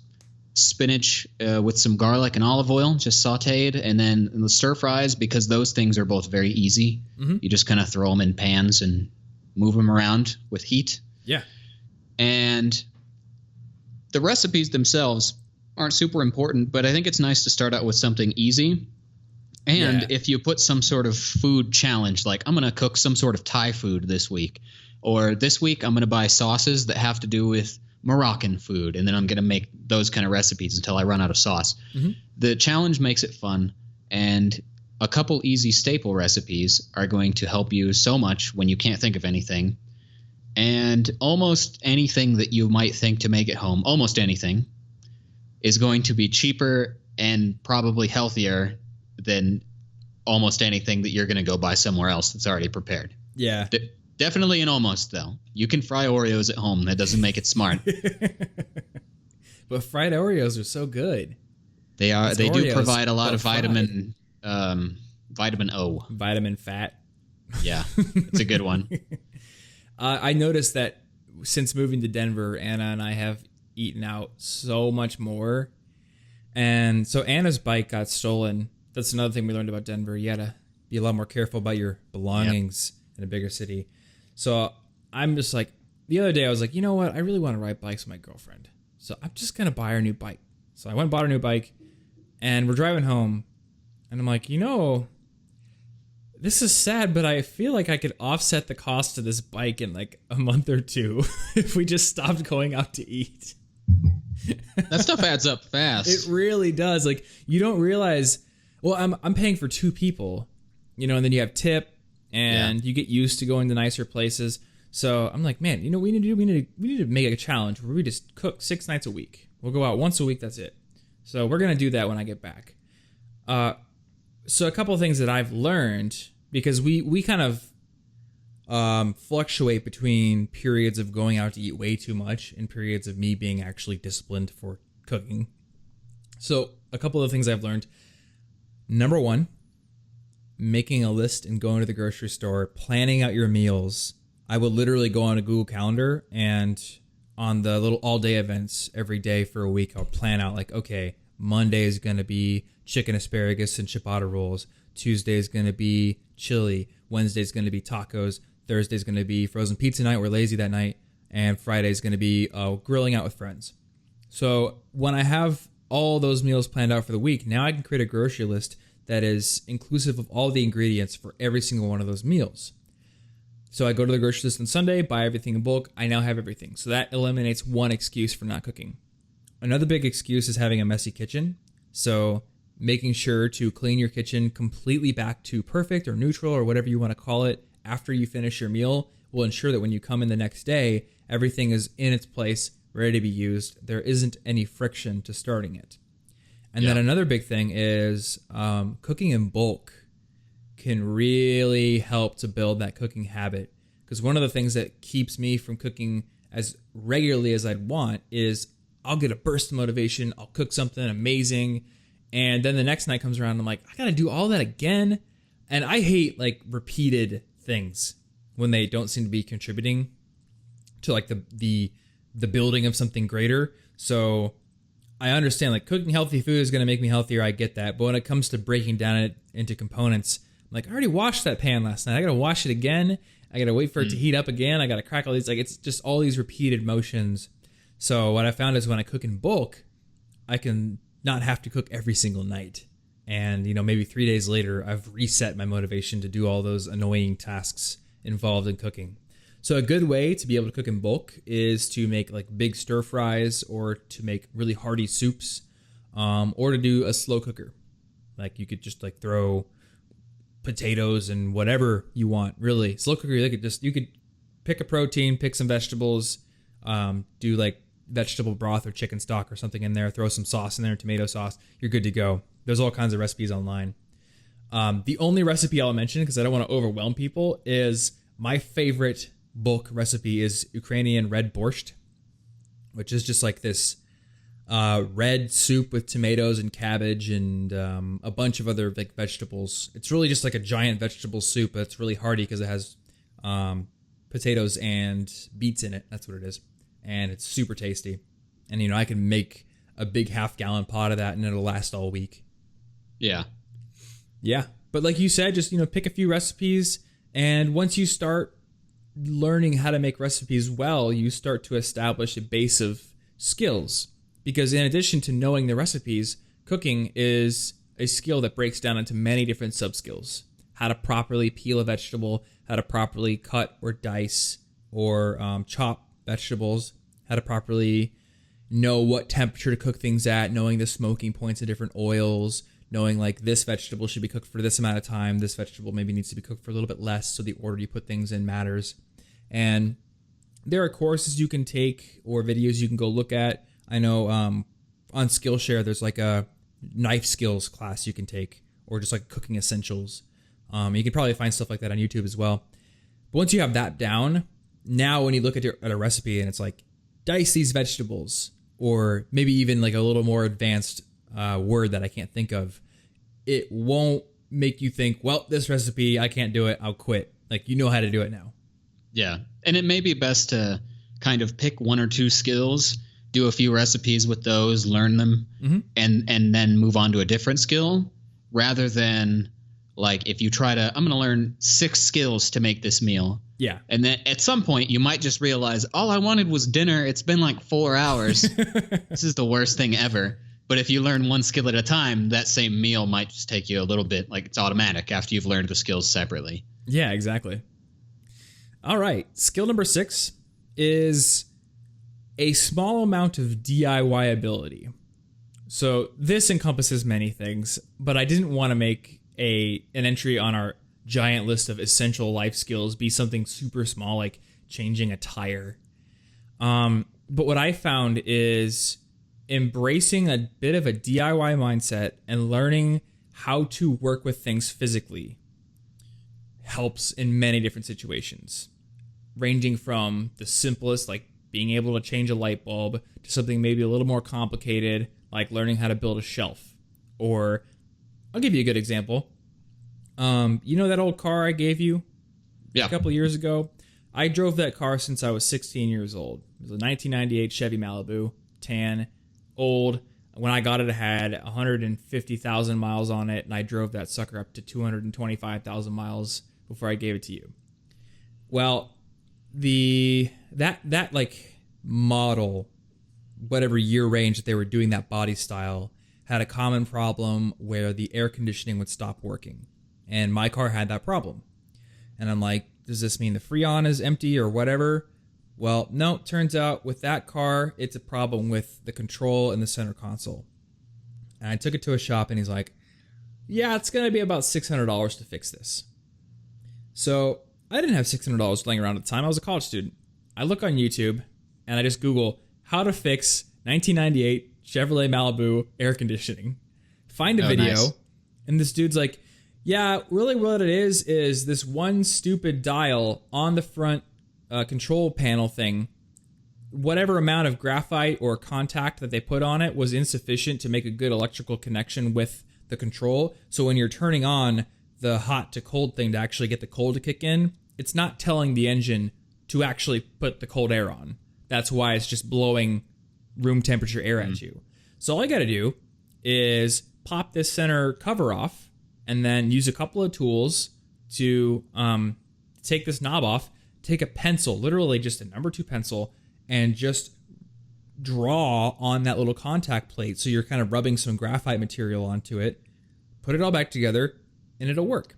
spinach with some garlic and olive oil, just sauteed. And then the stir fries, because those things are both very easy. Mm-hmm. You just kind of throw them in pans and move them around with heat. Yeah. And the recipes themselves aren't super important, but I think it's nice to start out with something easy. And if you put some sort of food challenge, like I'm going to cook some sort of Thai food this week, or this week I'm going to buy sauces that have to do with Moroccan food, and then I'm going to make those kind of recipes until I run out of sauce. Mm-hmm. The challenge makes it fun, and a couple easy staple recipes are going to help you so much when you can't think of anything. And almost anything that you might think to make at home, almost anything, is going to be cheaper and probably healthier than almost anything that you're going to go buy somewhere else that's already prepared. Yeah. Definitely an almost, though. You can fry Oreos at home. That doesn't make it smart. But fried Oreos are so good. They are. They do provide a lot of vitamin O. Vitamin fat. Yeah, it's a good one. I noticed that since moving to Denver, Anna and I have eaten out so much more. And so Anna's bike got stolen. That's another thing we learned about Denver. You gotta be a lot more careful about your belongings in a bigger city. So I'm just like, the other day I was like, you know what? I really want to ride bikes with my girlfriend. So I'm just going to buy her a new bike. So I went and bought her a new bike, and we're driving home. And I'm like, this is sad, but I feel like I could offset the cost of this bike in like a month or two if we just stopped going out to eat. That stuff adds up fast. It really does. Like, you don't realize, well, I'm paying for 2 people, and then you have tip, and you get used to going to nicer places. So I'm like, man, we need to make a challenge where we just cook 6 nights a week. We'll go out once a week. That's it. So we're going to do that when I get back. So a couple of things that I've learned, because we kind of fluctuate between periods of going out to eat way too much and periods of me being actually disciplined for cooking. So a couple of things I've learned. Number 1, making a list and going to the grocery store, planning out your meals. I would literally go on a Google Calendar, and on the little all-day events every day for a week, I'll plan out like, okay, Monday is going to be chicken asparagus and ciabatta rolls. Tuesday is going to be chili. Wednesday is going to be tacos. Thursday is going to be frozen pizza night. We're lazy that night. And Friday is going to be grilling out with friends. So when I have all those meals planned out for the week, now I can create a grocery list that is inclusive of all the ingredients for every single one of those meals. So I go to the grocery store on Sunday, buy everything in bulk. I now have everything. So that eliminates one excuse for not cooking. Another big excuse is having a messy kitchen. So making sure to clean your kitchen completely back to perfect or neutral or whatever you want to call it after you finish your meal will ensure that when you come in the next day, everything is in its place, ready to be used. There isn't any friction to starting it. And then another big thing is cooking in bulk can really help to build that cooking habit. Because one of the things that keeps me from cooking as regularly as I'd want is I'll get a burst of motivation, I'll cook something amazing, and then the next night comes around and I'm like, I gotta do all that again. And I hate like repeated things when they don't seem to be contributing to like the building of something greater. So I understand like cooking healthy food is going to make me healthier. I get that. But when it comes to breaking down it into components, I'm like, I already washed that pan last night. I got to wash it again. I got to wait for it to heat up again. I got to crack all these. Like it's just all these repeated motions. So what I found is when I cook in bulk, I can not have to cook every single night. And, you know, maybe 3 days later, I've reset my motivation to do all those annoying tasks involved in cooking. So a good way to be able to cook in bulk is to make like big stir fries or to make really hearty soups, or to do a slow cooker. Like you could just like throw potatoes and whatever you want, really. Slow cooker, you could pick a protein, pick some vegetables, do like vegetable broth or chicken stock or something in there, throw some sauce in there, tomato sauce, you're good to go. There's all kinds of recipes online. The only recipe I'll mention, because I don't want to overwhelm people, is my favorite bulk recipe is Ukrainian red borscht, which is just like this red soup with tomatoes and cabbage and a bunch of other like vegetables. It's really just like a giant vegetable soup, but it's really hearty because it has potatoes and beets in it. That's what it is. And it's super tasty. And, you know, I can make a big half-gallon pot of that and it'll last all week. Yeah. Yeah. But like you said, just, you know, pick a few recipes. And once you start learning how to make recipes well, you start to establish a base of skills. Because in addition to knowing the recipes, cooking is a skill that breaks down into many different sub-skills. How to properly peel a vegetable, how to properly cut or dice or chop vegetables, how to properly know what temperature to cook things at, knowing the smoking points of different oils, knowing like this vegetable should be cooked for this amount of time, this vegetable maybe needs to be cooked for a little bit less, so the order you put things in matters. And there are courses you can take or videos you can go look at. I know on Skillshare there's like a knife skills class you can take, or just like cooking essentials. You can probably find stuff like that on YouTube as well. But once you have that down, now when you look at a recipe and it's like, dice these vegetables, or maybe even like a little more advanced word that I can't think of, it won't make you think, well, this recipe, I can't do it, I'll quit. Like, you know how to do it now. Yeah. And it may be best to kind of pick one or two skills, do a few recipes with those, learn them, and then move on to a different skill, rather than like if you try to, I'm going to learn 6 skills to make this meal. Yeah. And then at some point you might just realize all I wanted was dinner. It's been like 4 hours. This is the worst thing ever. But if you learn one skill at a time, that same meal might just take you a little bit, like it's automatic after you've learned the skills separately. Yeah, exactly. All right. Skill number 6 is a small amount of DIY ability. So this encompasses many things, but I didn't want to make an entry on our giant list of essential life skills be something super small, like changing a tire. But what I found is embracing a bit of a DIY mindset and learning how to work with things physically helps in many different situations, ranging from the simplest, like being able to change a light bulb, to something maybe a little more complicated, like learning how to build a shelf. Or I'll give you a good example. You know that old car I gave you a couple years ago? I drove that car since I was 16 years old. It was a 1998 Chevy Malibu, tan, old. When I got it, it had 150,000 miles on it, and I drove that sucker up to 225,000 miles before I gave it to you. Well, that like model, whatever year range that they were doing that body style, had a common problem where the air conditioning would stop working. And my car had that problem. And I'm like, does this mean the Freon is empty or whatever? Well, no, turns out with that car, it's a problem with the control and the center console. And I took it to a shop and he's like, yeah, it's going to be about $600 to fix this. So I didn't have $600 laying around at the time. I was a college student. I look on YouTube and I just Google how to fix 1998 Chevrolet Malibu air conditioning. Find a video. Nice. And this dude's like, yeah, really what it is this one stupid dial on the front control panel thing. Whatever amount of graphite or contact that they put on it was insufficient to make a good electrical connection with the control. So when you're turning on the hot to cold thing to actually get the cold to kick in, it's not telling the engine to actually put the cold air on. That's why it's just blowing room temperature air at you. So all I got to do is pop this center cover off and then use a couple of tools to take this knob off, take a pencil, literally just a number 2 pencil, and just draw on that little contact plate. So you're kind of rubbing some graphite material onto it, put it all back together, and it'll work.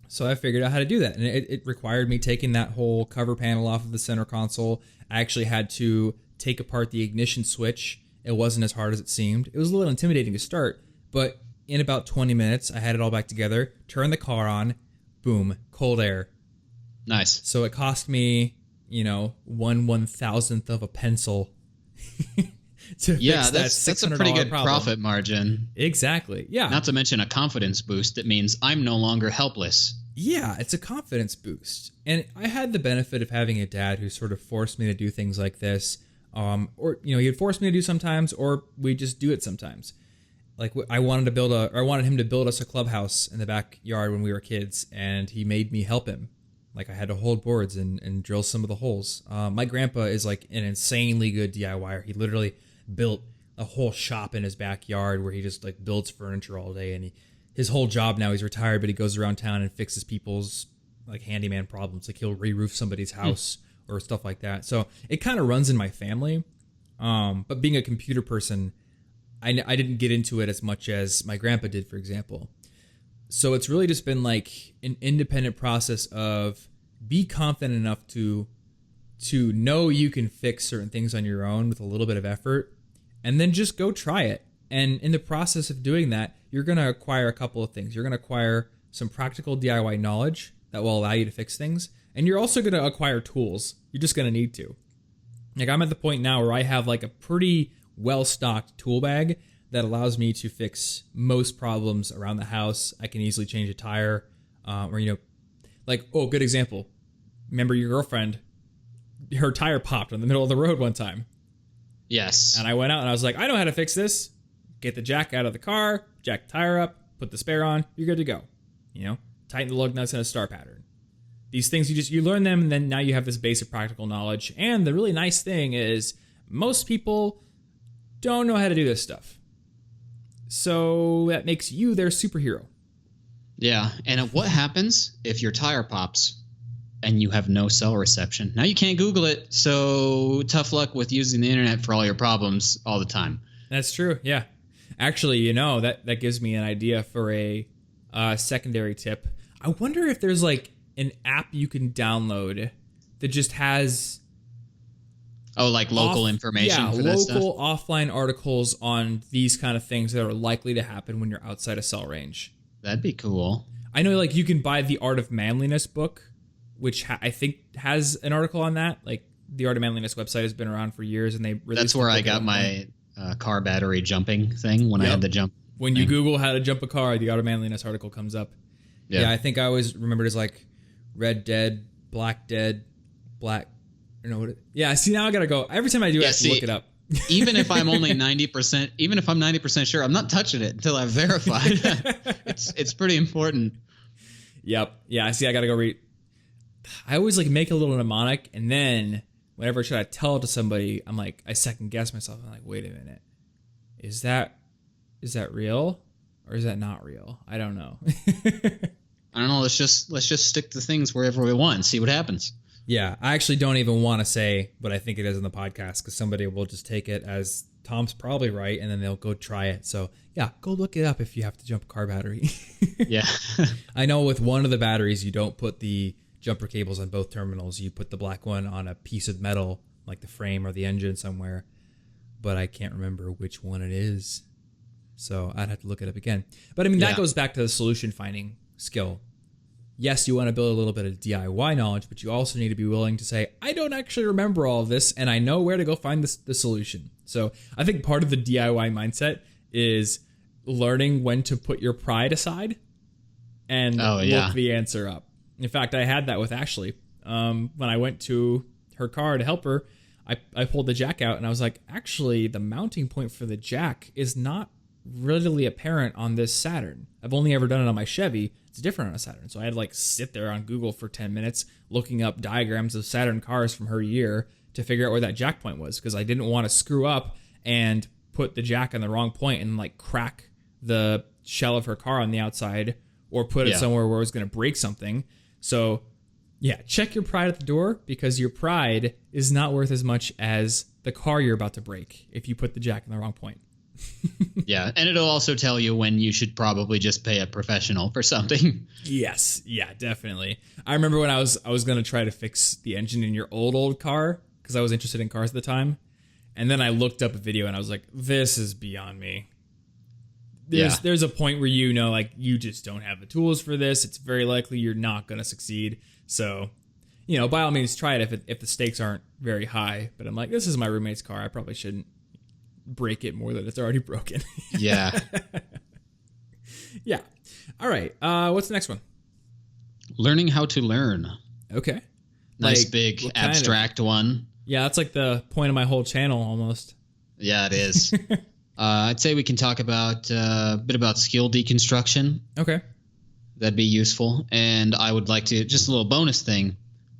So I figured out how to do that. And it required me taking that whole cover panel off of the center console. I actually had to take apart the ignition switch. It wasn't as hard as it seemed. It was a little intimidating to start, but in about 20 minutes, I had it all back together, turned the car on, boom, cold air. Nice. So it cost me, 1/1000th of a pencil to fix that's a pretty good problem. Profit margin. Exactly. Yeah. Not to mention a confidence boost. It means I'm no longer helpless. Yeah, it's a confidence boost. And I had the benefit of having a dad who sort of forced me to do things like this. Or he'd force me to do sometimes, or we just do it sometimes. Like I wanted him to build us a clubhouse in the backyard when we were kids, and he made me help him. Like I had to hold boards and drill some of the holes. My grandpa is like an insanely good DIYer. He literally built a whole shop in his backyard where he just like builds furniture all day. And his whole job now, he's retired, but he goes around town and fixes people's like handyman problems. Like he'll re-roof somebody's house or stuff like that. So it kind of runs in my family. But being a computer person, I didn't get into it as much as my grandpa did, for example. So it's really just been like an independent process of be confident enough to know you can fix certain things on your own with a little bit of effort, and then just go try it. And in the process of doing that, you're going to acquire a couple of things. You're going to acquire some practical DIY knowledge that will allow you to fix things, and you're also going to acquire tools. You're just going to need to. Like I'm at the point now where I have like a pretty well-stocked tool bag that allows me to fix most problems around the house. I can easily change a tire, good example. Remember your girlfriend, her tire popped in the middle of the road one time. Yes. And I went out and I was like, I know how to fix this. Get the jack out of the car, jack the tire up, put the spare on, you're good to go. Tighten the lug nuts in a star pattern. These things, you learn them, and then now you have this basic practical knowledge. And the really nice thing is most people don't know how to do this stuff. So that makes you their superhero. Yeah, and what happens if your tire pops and you have no cell reception? Now you can't Google it, so tough luck with using the internet for all your problems all the time. That's true, yeah. Actually, that gives me an idea for a secondary tip. I wonder if there's like an app you can download that just has... Oh, like local information for that stuff? Yeah, local offline articles on these kind of things that are likely to happen when you're outside of cell range. That'd be cool. I know, like, you can buy the Art of Manliness book, which I think has an article on that. Like, the Art of Manliness website has been around for years, and they released... That's where I got my car battery jumping thing when I had to jump. When you Google how to jump a car, the Art of Manliness article comes up. Yeah, I think I always remembered as, like, Red Dead, Black Dead, Black... Yeah, see, now I gotta go. Every time I do, I have to look it up. Even if I'm only 90%, even if I'm 90% sure, I'm not touching it until I've verified. It's pretty important. Yep. Yeah. See, I gotta go read. I always like make a little mnemonic, and then whenever I try to tell it to somebody, I'm like, I second guess myself. I'm like, wait a minute, is that real or is that not real? I don't know. I don't know. Let's just stick to things wherever we want and see what happens. Yeah, I actually don't even want to say what I think it is in the podcast because somebody will just take it as Tom's probably right, and then they'll go try it. So, yeah, go look it up if you have to jump a car battery. Yeah. I know with one of the batteries, you don't put the jumper cables on both terminals. You put the black one on a piece of metal, like the frame or the engine somewhere, but I can't remember which one it is. So I'd have to look it up again. But I mean, that goes back to the solution finding skill. Yes, you want to build a little bit of DIY knowledge, but you also need to be willing to say, I don't actually remember all of this, and I know where to go find the solution. So I think part of the DIY mindset is learning when to put your pride aside and look the answer up. In fact, I had that with Ashley. When I went to her car to help her, I pulled the jack out, and I was like, actually, the mounting point for the jack is not readily apparent on this Saturn. I've only ever done it on my Chevy. It's different on a Saturn. So I had to like sit there on Google for 10 minutes looking up diagrams of Saturn cars from her year to figure out where that jack point was, because I didn't want to screw up and put the jack on the wrong point and like crack the shell of her car on the outside or put it somewhere where it was going to break something. So yeah, check your pride at the door, because your pride is not worth as much as the car you're about to break if you put the jack in the wrong point. Yeah, and it'll also tell you when you should probably just pay a professional for something. Yes, yeah, definitely. I remember when I was going to try to fix the engine in your old car, because I was interested in cars at the time, and then I looked up a video and I was like, this is beyond me. There's a point where like you just don't have the tools for this. It's very likely you're not going to succeed. So, by all means, try it if the stakes aren't very high. But I'm like, this is my roommate's car. I probably shouldn't break it more than it's already broken. Yeah. Yeah. All right. What's the next one? Learning how to learn. Okay. Nice, like, big abstract one. Yeah, that's like the point of my whole channel almost. Yeah, it is. I'd say we can talk about a bit about skill deconstruction. Okay. That'd be useful. And I would like to, just a little bonus thing,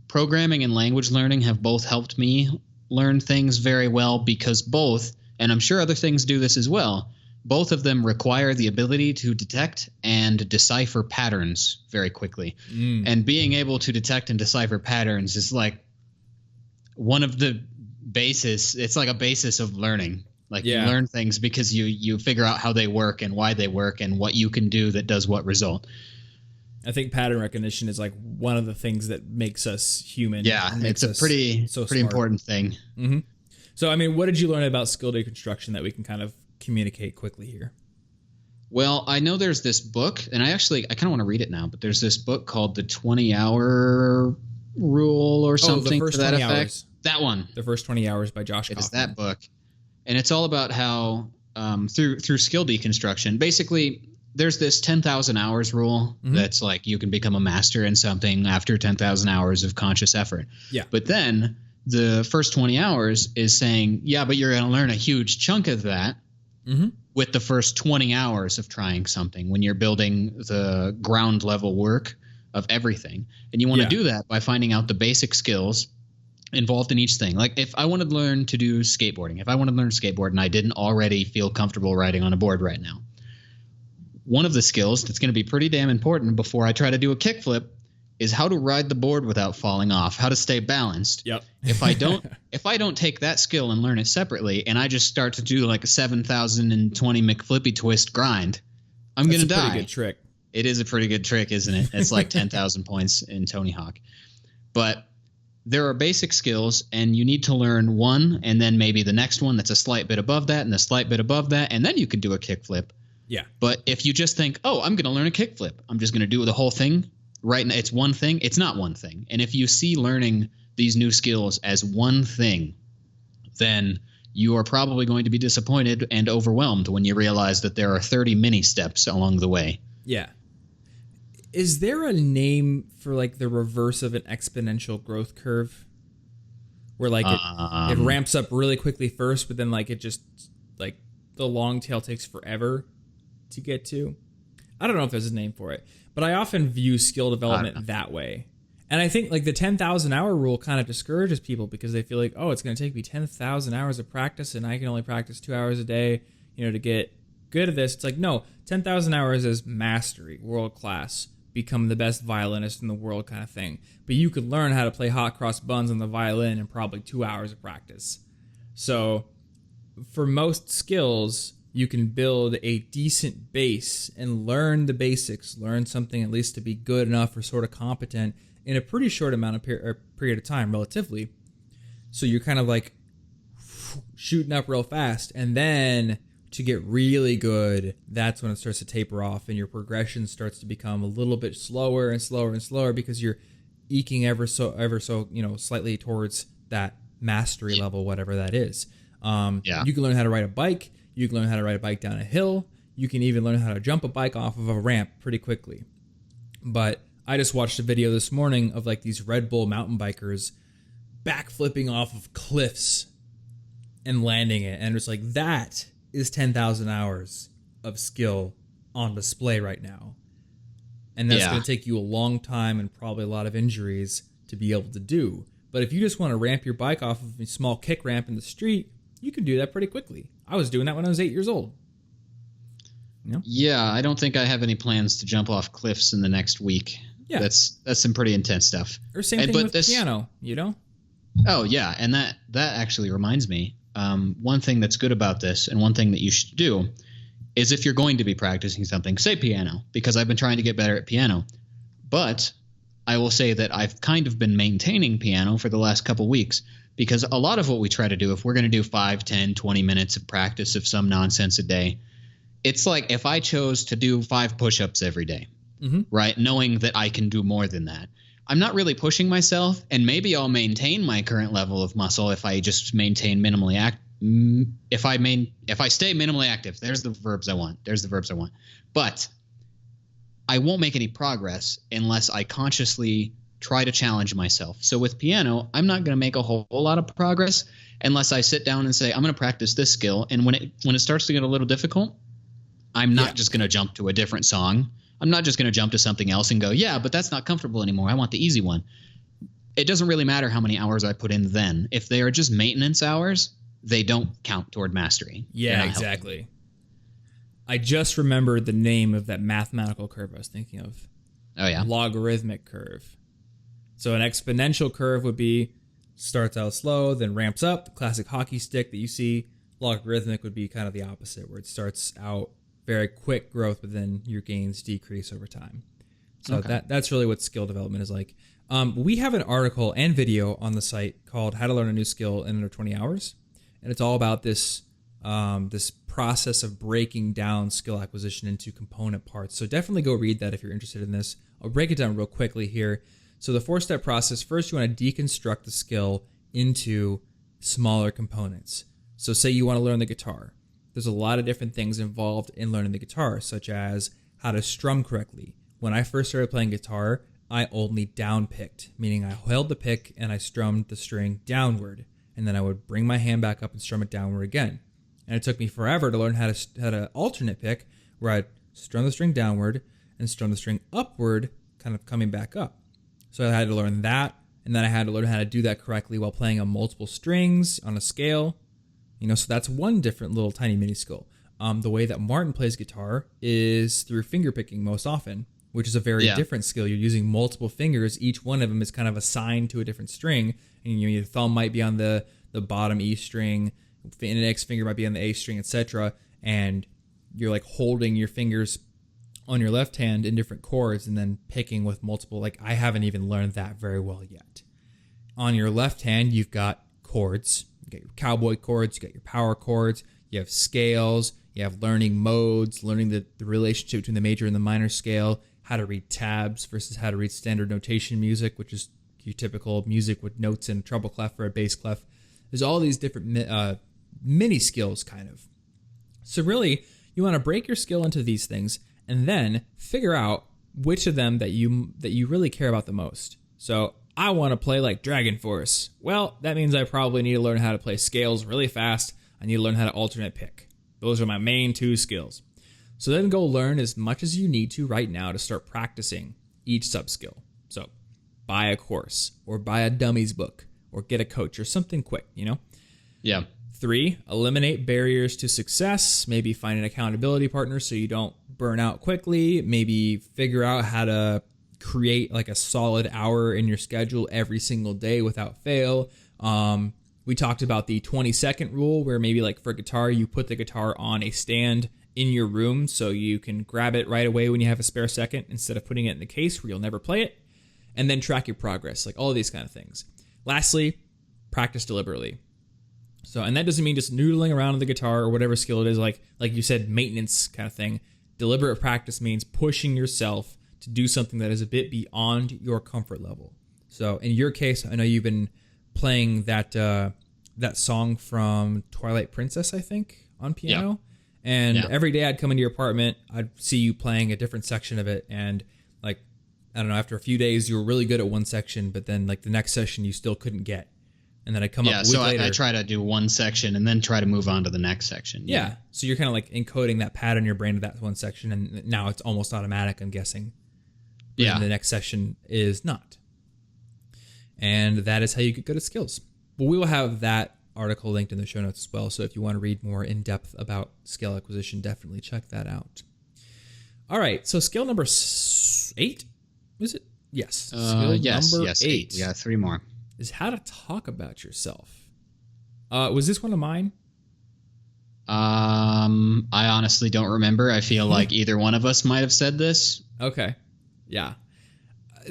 programming and language learning have both helped me learn things very well, because both, and I'm sure other things do this as well, both of them require the ability to detect and decipher patterns very quickly. And being able to detect and decipher patterns is like one of the basis. It's like a basis of learning. Like you learn things because you figure out how they work and why they work and what you can do that does what result. I think pattern recognition is like one of the things that makes us human. Yeah, it's a pretty important thing. Mm-hmm. So, I mean, what did you learn about skill deconstruction that we can kind of communicate quickly here? Well, I know there's this book, and I kind of want to read it now, but there's this book called The 20-Hour Rule or something to that effect. Hours. That one. The First 20 Hours by Josh Kaufman. It's that book. And it's all about how through skill deconstruction, basically there's this 10,000 hours rule that's like you can become a master in something after 10,000 hours of conscious effort. Yeah. But then the first 20 hours is saying, yeah, but you're going to learn a huge chunk of that with the first 20 hours of trying something when you're building the ground level work of everything. And you want to do that by finding out the basic skills involved in each thing. Like if I wanted to learn to do skateboarding, if I wanted to learn skateboard and I didn't already feel comfortable riding on a board right now, one of the skills that's going to be pretty damn important before I try to do a kickflip is how to ride the board without falling off, how to stay balanced. Yep. If I don't take that skill and learn it separately and I just start to do like a 7,020 McFlippy twist grind, I'm going to die. That's a pretty good trick. It is a pretty good trick, isn't it? It's like 10,000 points in Tony Hawk. But there are basic skills, and you need to learn one, and then maybe the next one that's a slight bit above that, and a slight bit above that, and then you can do a kickflip. Yeah. But if you just think, oh, I'm going to learn a kickflip, I'm just going to do the whole thing right now, it's one thing. It's not one thing. And if you see learning these new skills as one thing, then you are probably going to be disappointed and overwhelmed when you realize that there are 30 mini steps along the way. Yeah. Is there a name for like the reverse of an exponential growth curve? Where like it ramps up really quickly first, but then like it just like the long tail takes forever to get to. I don't know if there's a name for it, but I often view skill development that way. And I think like the 10,000 hour rule kind of discourages people because they feel like, oh, it's going to take me 10,000 hours of practice and I can only practice 2 hours a day, to get good at this. It's like, no, 10,000 hours is mastery, world class, become the best violinist in the world kind of thing. But you could learn how to play hot cross buns on the violin in probably 2 hours of practice. So for most skills, you can build a decent base and learn the basics, learn something at least to be good enough or sort of competent in a pretty short amount of period of time, relatively. So you're kind of like shooting up real fast, and then to get really good, that's when it starts to taper off, and your progression starts to become a little bit slower and slower and slower because you're eking ever so slightly towards that mastery level, whatever that is. You can learn how to ride a bike. You can learn how to ride a bike down a hill. You can even learn how to jump a bike off of a ramp pretty quickly. But I just watched a video this morning of like these Red Bull mountain bikers backflipping off of cliffs and landing it. And it's like, that is 10,000 hours of skill on display right now. And that's going to take you a long time and probably a lot of injuries to be able to do. But if you just want to ramp your bike off of a small kick ramp in the street, you can do that pretty quickly. I was doing that when I was 8 years old. You know? Yeah, I don't think I have any plans to jump off cliffs in the next week. Yeah. That's some pretty intense stuff. Or same thing with piano, you know? Oh, yeah, and that actually reminds me. One thing that's good about this, and one thing that you should do, is if you're going to be practicing something, say piano, because I've been trying to get better at piano. But I will say that I've kind of been maintaining piano for the last couple weeks, because a lot of what we try to do, if we're going to do 5, 10, 20 minutes of practice of some nonsense a day, it's like if I chose to do 5 push-ups every day, right, knowing that I can do more than that, I'm not really pushing myself, and maybe I'll maintain my current level of muscle if I just maintain minimally active. If I stay minimally active, there's the verbs I want. But I won't make any progress unless I consciously try to challenge myself. So with piano, I'm not going to make a whole lot of progress unless I sit down and say, I'm going to practice this skill. And when it starts to get a little difficult, I'm not just going to jump to a different song. I'm not just going to jump to something else and go, yeah, but that's not comfortable anymore. I want the easy one. It doesn't really matter how many hours I put in then. If they are just maintenance hours, they don't count toward mastery. Yeah, exactly. Helping. I just remembered the name of that mathematical curve I was thinking of. Oh, yeah? Logarithmic curve. So an exponential curve would be starts out slow, then ramps up, the classic hockey stick that you see. Logarithmic would be kind of the opposite, where it starts out very quick growth, but then your gains decrease over time. So that's really what skill development is like. We have an article and video on the site called How to Learn a New Skill in Under 20 Hours. And it's all about this this process of breaking down skill acquisition into component parts. So definitely go read that if you're interested in this. I'll break it down real quickly here. So the 4-step process, first you want to deconstruct the skill into smaller components. So say you want to learn the guitar. There's a lot of different things involved in learning the guitar, such as how to strum correctly. When I first started playing guitar, I only down-picked, meaning I held the pick and I strummed the string downward, and then I would bring my hand back up and strum it downward again. And it took me forever to learn how to alternate pick, where I'd strum the string downward and strum the string upward, kind of coming back up. So I had to learn that, and then I had to learn how to do that correctly while playing on multiple strings on a scale. So that's one different little tiny mini skill. The way that Martin plays guitar is through finger picking most often, which is a very different skill. You're using multiple fingers. Each one of them is kind of assigned to a different string. And your thumb might be on the bottom E string, the index finger might be on the A string, etc. And you're like holding your fingers on your left hand in different chords and then picking with multiple. Like, I haven't even learned that very well yet. On your left hand, you've got chords. You got your cowboy chords, you got your power chords, you have scales, you have learning modes, learning the relationship between the major and the minor scale, how to read tabs versus how to read standard notation music, which is your typical music with notes and a treble clef or a bass clef. There's all these different mini skills, kind of. So really, you want to break your skill into these things and then figure out which of them that you really care about the most. So I want to play like Dragon Force. Well, that means I probably need to learn how to play scales really fast. I need to learn how to alternate pick. Those are my main 2 skills. So then go learn as much as you need to right now to start practicing each sub-skill. So buy a course or buy a dummies book or get a coach or something quick, Yeah. 3, eliminate barriers to success. Maybe find an accountability partner so you don't burn out quickly. Maybe figure out how to create like a solid hour in your schedule every single day without fail. We talked about the 20-second rule, where maybe like for guitar, you put the guitar on a stand in your room so you can grab it right away when you have a spare second instead of putting it in the case where you'll never play it. and then track your progress, like all of these kind of things. Lastly, practice deliberately. So, and that doesn't mean just noodling around on the guitar or whatever skill it is, like you said, maintenance kind of thing. Deliberate practice means pushing yourself to do something that is a bit beyond your comfort level. So in your case, I know you've been playing that song from Twilight Princess, I think, on piano. Yeah. And every day I'd come into your apartment, I'd see you playing a different section of it. And like, I don't know, after a few days, you were really good at one section, but then like the next session you still couldn't get. And then I come up a week later. I try to do one section and then try to move on to the next section. Yeah. So you're kind of like encoding that pattern in your brain to that one section, and now it's almost automatic, I'm guessing. And the next section is not. And that is how you get good at skills. But we will have that article linked in the show notes as well. So if you want to read more in depth about skill acquisition, definitely check that out. All right. So skill number 8, is it? Yes. Skill number 8. We got 3 more. Is how to talk about yourself. Was this one of mine? I honestly don't remember. I feel like either one of us might have said this. Okay. Yeah.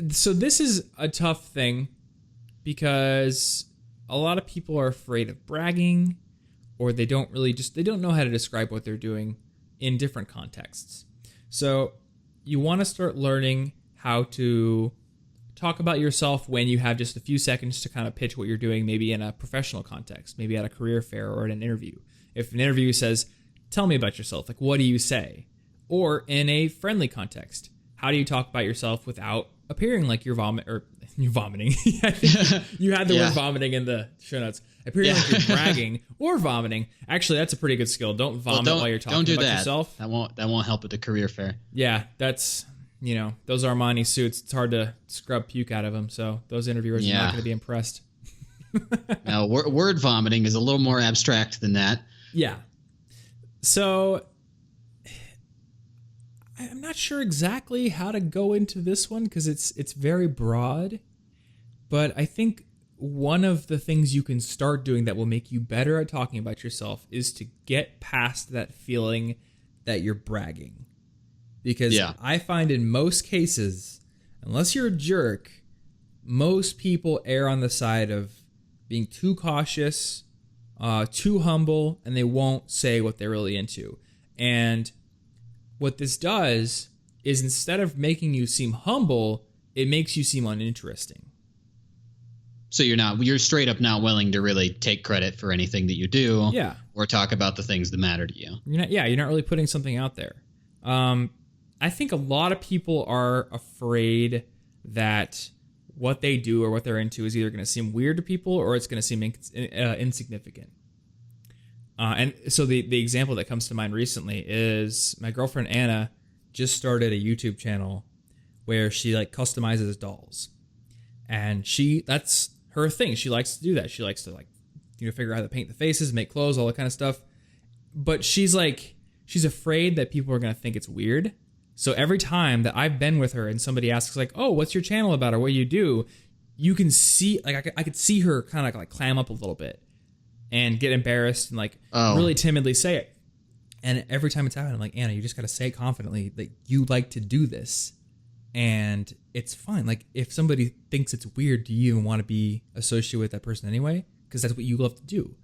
So this is a tough thing because a lot of people are afraid of bragging, or they don't know how to describe what they're doing in different contexts. So you want to start learning how to talk about yourself when you have just a few seconds to kind of pitch what you're doing, maybe in a professional context, maybe at a career fair or at an interview. If an interview says, tell me about yourself, like, what do you say? Or in a friendly context, how do you talk about yourself without appearing like you're vomiting? I think you had the word vomiting in the show notes. Appearing like you're bragging or vomiting. Actually, that's a pretty good skill. Don't vomit while you're talking about yourself. That won't help at the career fair. Yeah, that's... those Armani suits, it's hard to scrub puke out of them, so those interviewers are not going to be impressed. Now, word vomiting is a little more abstract than that. Yeah. So, I'm not sure exactly how to go into this one because it's very broad, but I think one of the things you can start doing that will make you better at talking about yourself is to get past that feeling that you're bragging. Because I find in most cases, unless you're a jerk, most people err on the side of being too cautious, too humble, and they won't say what they're really into. And what this does is instead of making you seem humble, it makes you seem uninteresting. So you're straight up not willing to really take credit for anything that you do, or talk about the things that matter to you. You're not really putting something out there. I think a lot of people are afraid that what they do or what they're into is either going to seem weird to people or it's going to seem insignificant. And so the example that comes to mind recently is my girlfriend Anna just started a YouTube channel where she like customizes dolls. And that's her thing. She likes to do that. She likes to figure out how to paint the faces, make clothes, all that kind of stuff. But she's afraid that people are going to think it's weird. So every time that I've been with her and somebody asks like, oh, what's your channel about or what do you do? You can see, like, I could see her kind of like clam up a little bit and get embarrassed and really timidly say it. And every time it's happening, I'm like, Anna, you just got to say confidently that you like to do this. And it's fine. Like, if somebody thinks it's weird, do you even want to be associated with that person anyway? Because that's what you love to do.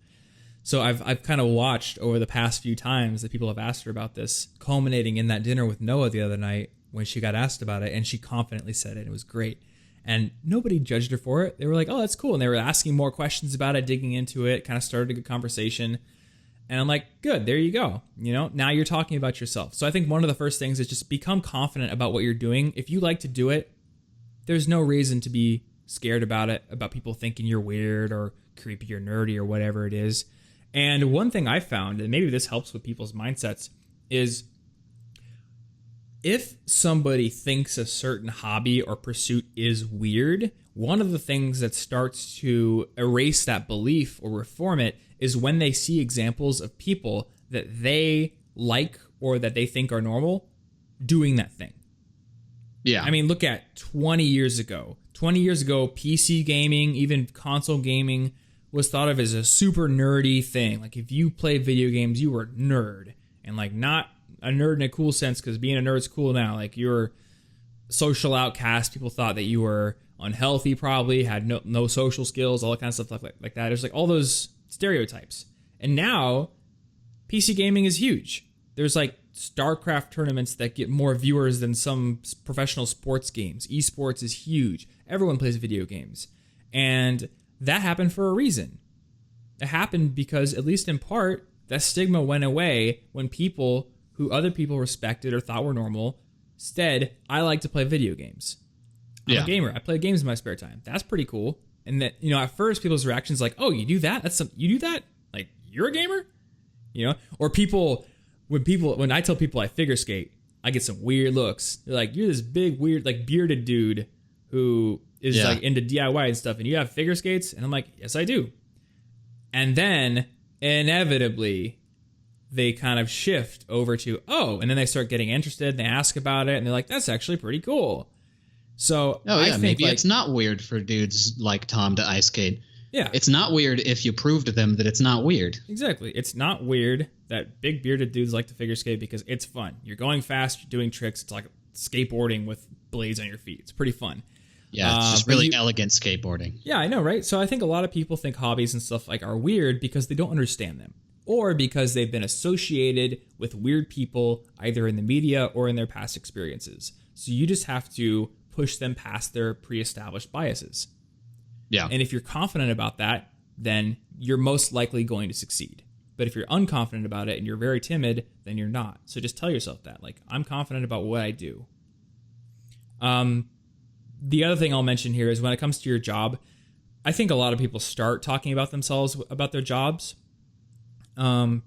So I've kind of watched over the past few times that people have asked her about this, culminating in that dinner with Noah the other night when she got asked about it, and she confidently said it. It was great. And nobody judged her for it. They were like, oh, that's cool. And they were asking more questions about it, digging into it, kind of started a good conversation. And I'm like, good, there you go. Now you're talking about yourself. So I think one of the first things is just become confident about what you're doing. If you like to do it, there's no reason to be scared about it, about people thinking you're weird or creepy or nerdy or whatever it is. And one thing I found, and maybe this helps with people's mindsets, is if somebody thinks a certain hobby or pursuit is weird, one of the things that starts to erase that belief or reform it is when they see examples of people that they like or that they think are normal doing that thing. Yeah. I mean, look at 20 years ago. 20 years ago, PC gaming, even console gaming, was thought of as a super nerdy thing. Like, if you played video games, you were a nerd. And, like, not a nerd in a cool sense, because being a nerd's cool now. Like, you're a social outcast. People thought that you were unhealthy, probably had no social skills, all that kind of stuff like that. There's like all those stereotypes. And now PC gaming is huge. There's like StarCraft tournaments that get more viewers than some professional sports games. Esports is huge. Everyone plays video games. And that happened for a reason. It happened because, at least in part, that stigma went away when people who other people respected or thought were normal said, I like to play video games. I'm a gamer. I play games in my spare time. That's pretty cool. And that, at first people's reactions like, oh, you do that? You do that? Like, you're a gamer? Or when I tell people I figure skate, I get some weird looks. They're like, you're this big, weird, like bearded dude who is like into DIY and stuff, and you have figure skates? And I'm like, yes, I do. And then inevitably they kind of shift over to, and then they start getting interested and they ask about it and they're like, that's actually pretty cool. So I think maybe it's not weird for dudes like Tom to ice skate. Yeah. It's not weird if you prove to them that it's not weird. Exactly. It's not weird that big bearded dudes like to figure skate because it's fun. You're going fast, you're doing tricks. It's like skateboarding with blades on your feet. It's pretty fun. Yeah, it's just really elegant skateboarding. Yeah, I know, right? So I think a lot of people think hobbies and stuff like are weird because they don't understand them, or because they've been associated with weird people either in the media or in their past experiences. So you just have to push them past their pre-established biases. Yeah. And if you're confident about that, then you're most likely going to succeed. But if you're unconfident about it and you're very timid, then you're not. So just tell yourself that, like, I'm confident about what I do. The other thing I'll mention here is when it comes to your job, I think a lot of people start talking about themselves, about their jobs. And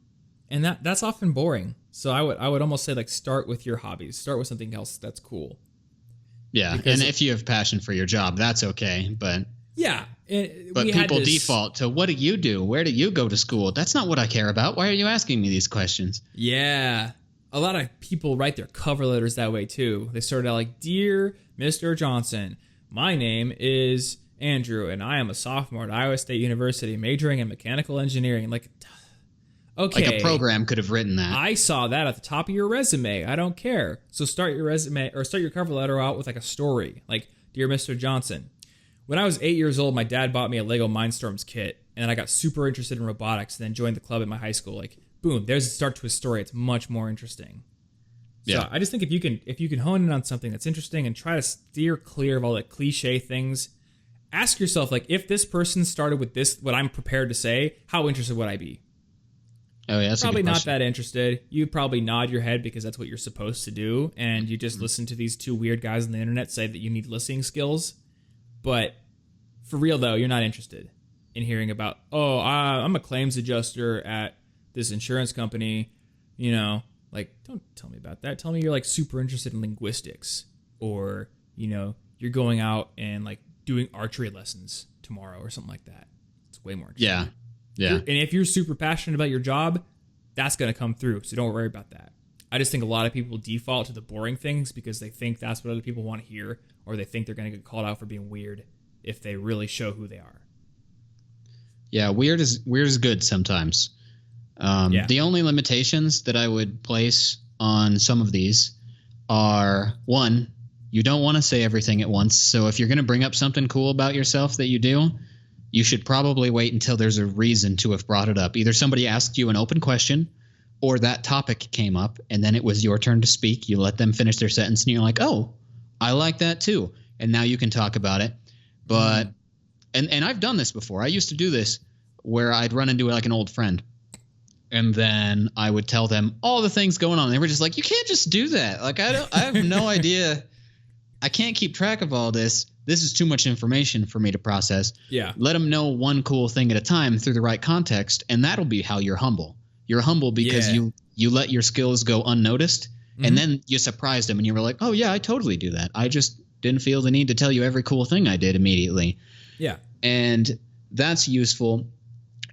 that's often boring. So I would almost say, like, start with your hobbies. Start with something else that's cool. Yeah, because and if you have passion for your job, that's okay. But yeah, but people default to, what do you do? Where do you go to school? That's not what I care about. Why are you asking me these questions? Yeah, a lot of people write their cover letters that way too. They start out like, Dear Mr. Johnson, my name is Andrew, and I am a sophomore at Iowa State University, majoring in mechanical engineering. Like, okay, like a program could have written that. I saw that at the top of your resume. I don't care. So start your resume or start your cover letter out with like a story, like, Dear Mr. Johnson, when I was 8 years old, my dad bought me a Lego Mindstorms kit, and I got super interested in robotics, and then joined the club at my high school. Like, boom, there's a start to a story. It's much more interesting. So yeah. I just think if you can hone in on something that's interesting and try to steer clear of all the cliche things, ask yourself, like, if this person started with this, what I'm prepared to say, how interested would I be? Oh yeah, that's probably a good not question. that interested. You probably nod your head because that's what you're supposed to do, and you just listen to these two weird guys on the internet say that you need listening skills. But for real though, you're not interested in hearing about, I'm a claims adjuster at this insurance company. Like, don't tell me about that. Tell me you're like super interested in linguistics, or you're going out and like doing archery lessons tomorrow or something like that. It's way more interesting. Yeah. And if you're super passionate about your job, that's going to come through. So don't worry about that. I just think a lot of people default to the boring things because they think that's what other people want to hear, or they think they're going to get called out for being weird if they really show who they are. Yeah, weird is good sometimes. The only limitations that I would place on some of these are, one, you don't want to say everything at once. So if you're going to bring up something cool about yourself that you do, you should probably wait until there's a reason to have brought it up. Either somebody asked you an open question, or that topic came up, and then it was your turn to speak. You let them finish their sentence, and you're like, oh, I like that too. And now you can talk about it. But and I've done this before. I used to do this where I'd run into like an old friend, and then I would tell them all the things going on. They were just like, you can't just do that. Like, I have no idea. I can't keep track of all this. This is too much information for me to process. Yeah. Let them know one cool thing at a time through the right context, and that'll be how you're humble. You're humble because you let your skills go unnoticed, and then you surprised them, and you were like, oh, yeah, I totally do that. I just didn't feel the need to tell you every cool thing I did immediately. Yeah. And that's useful.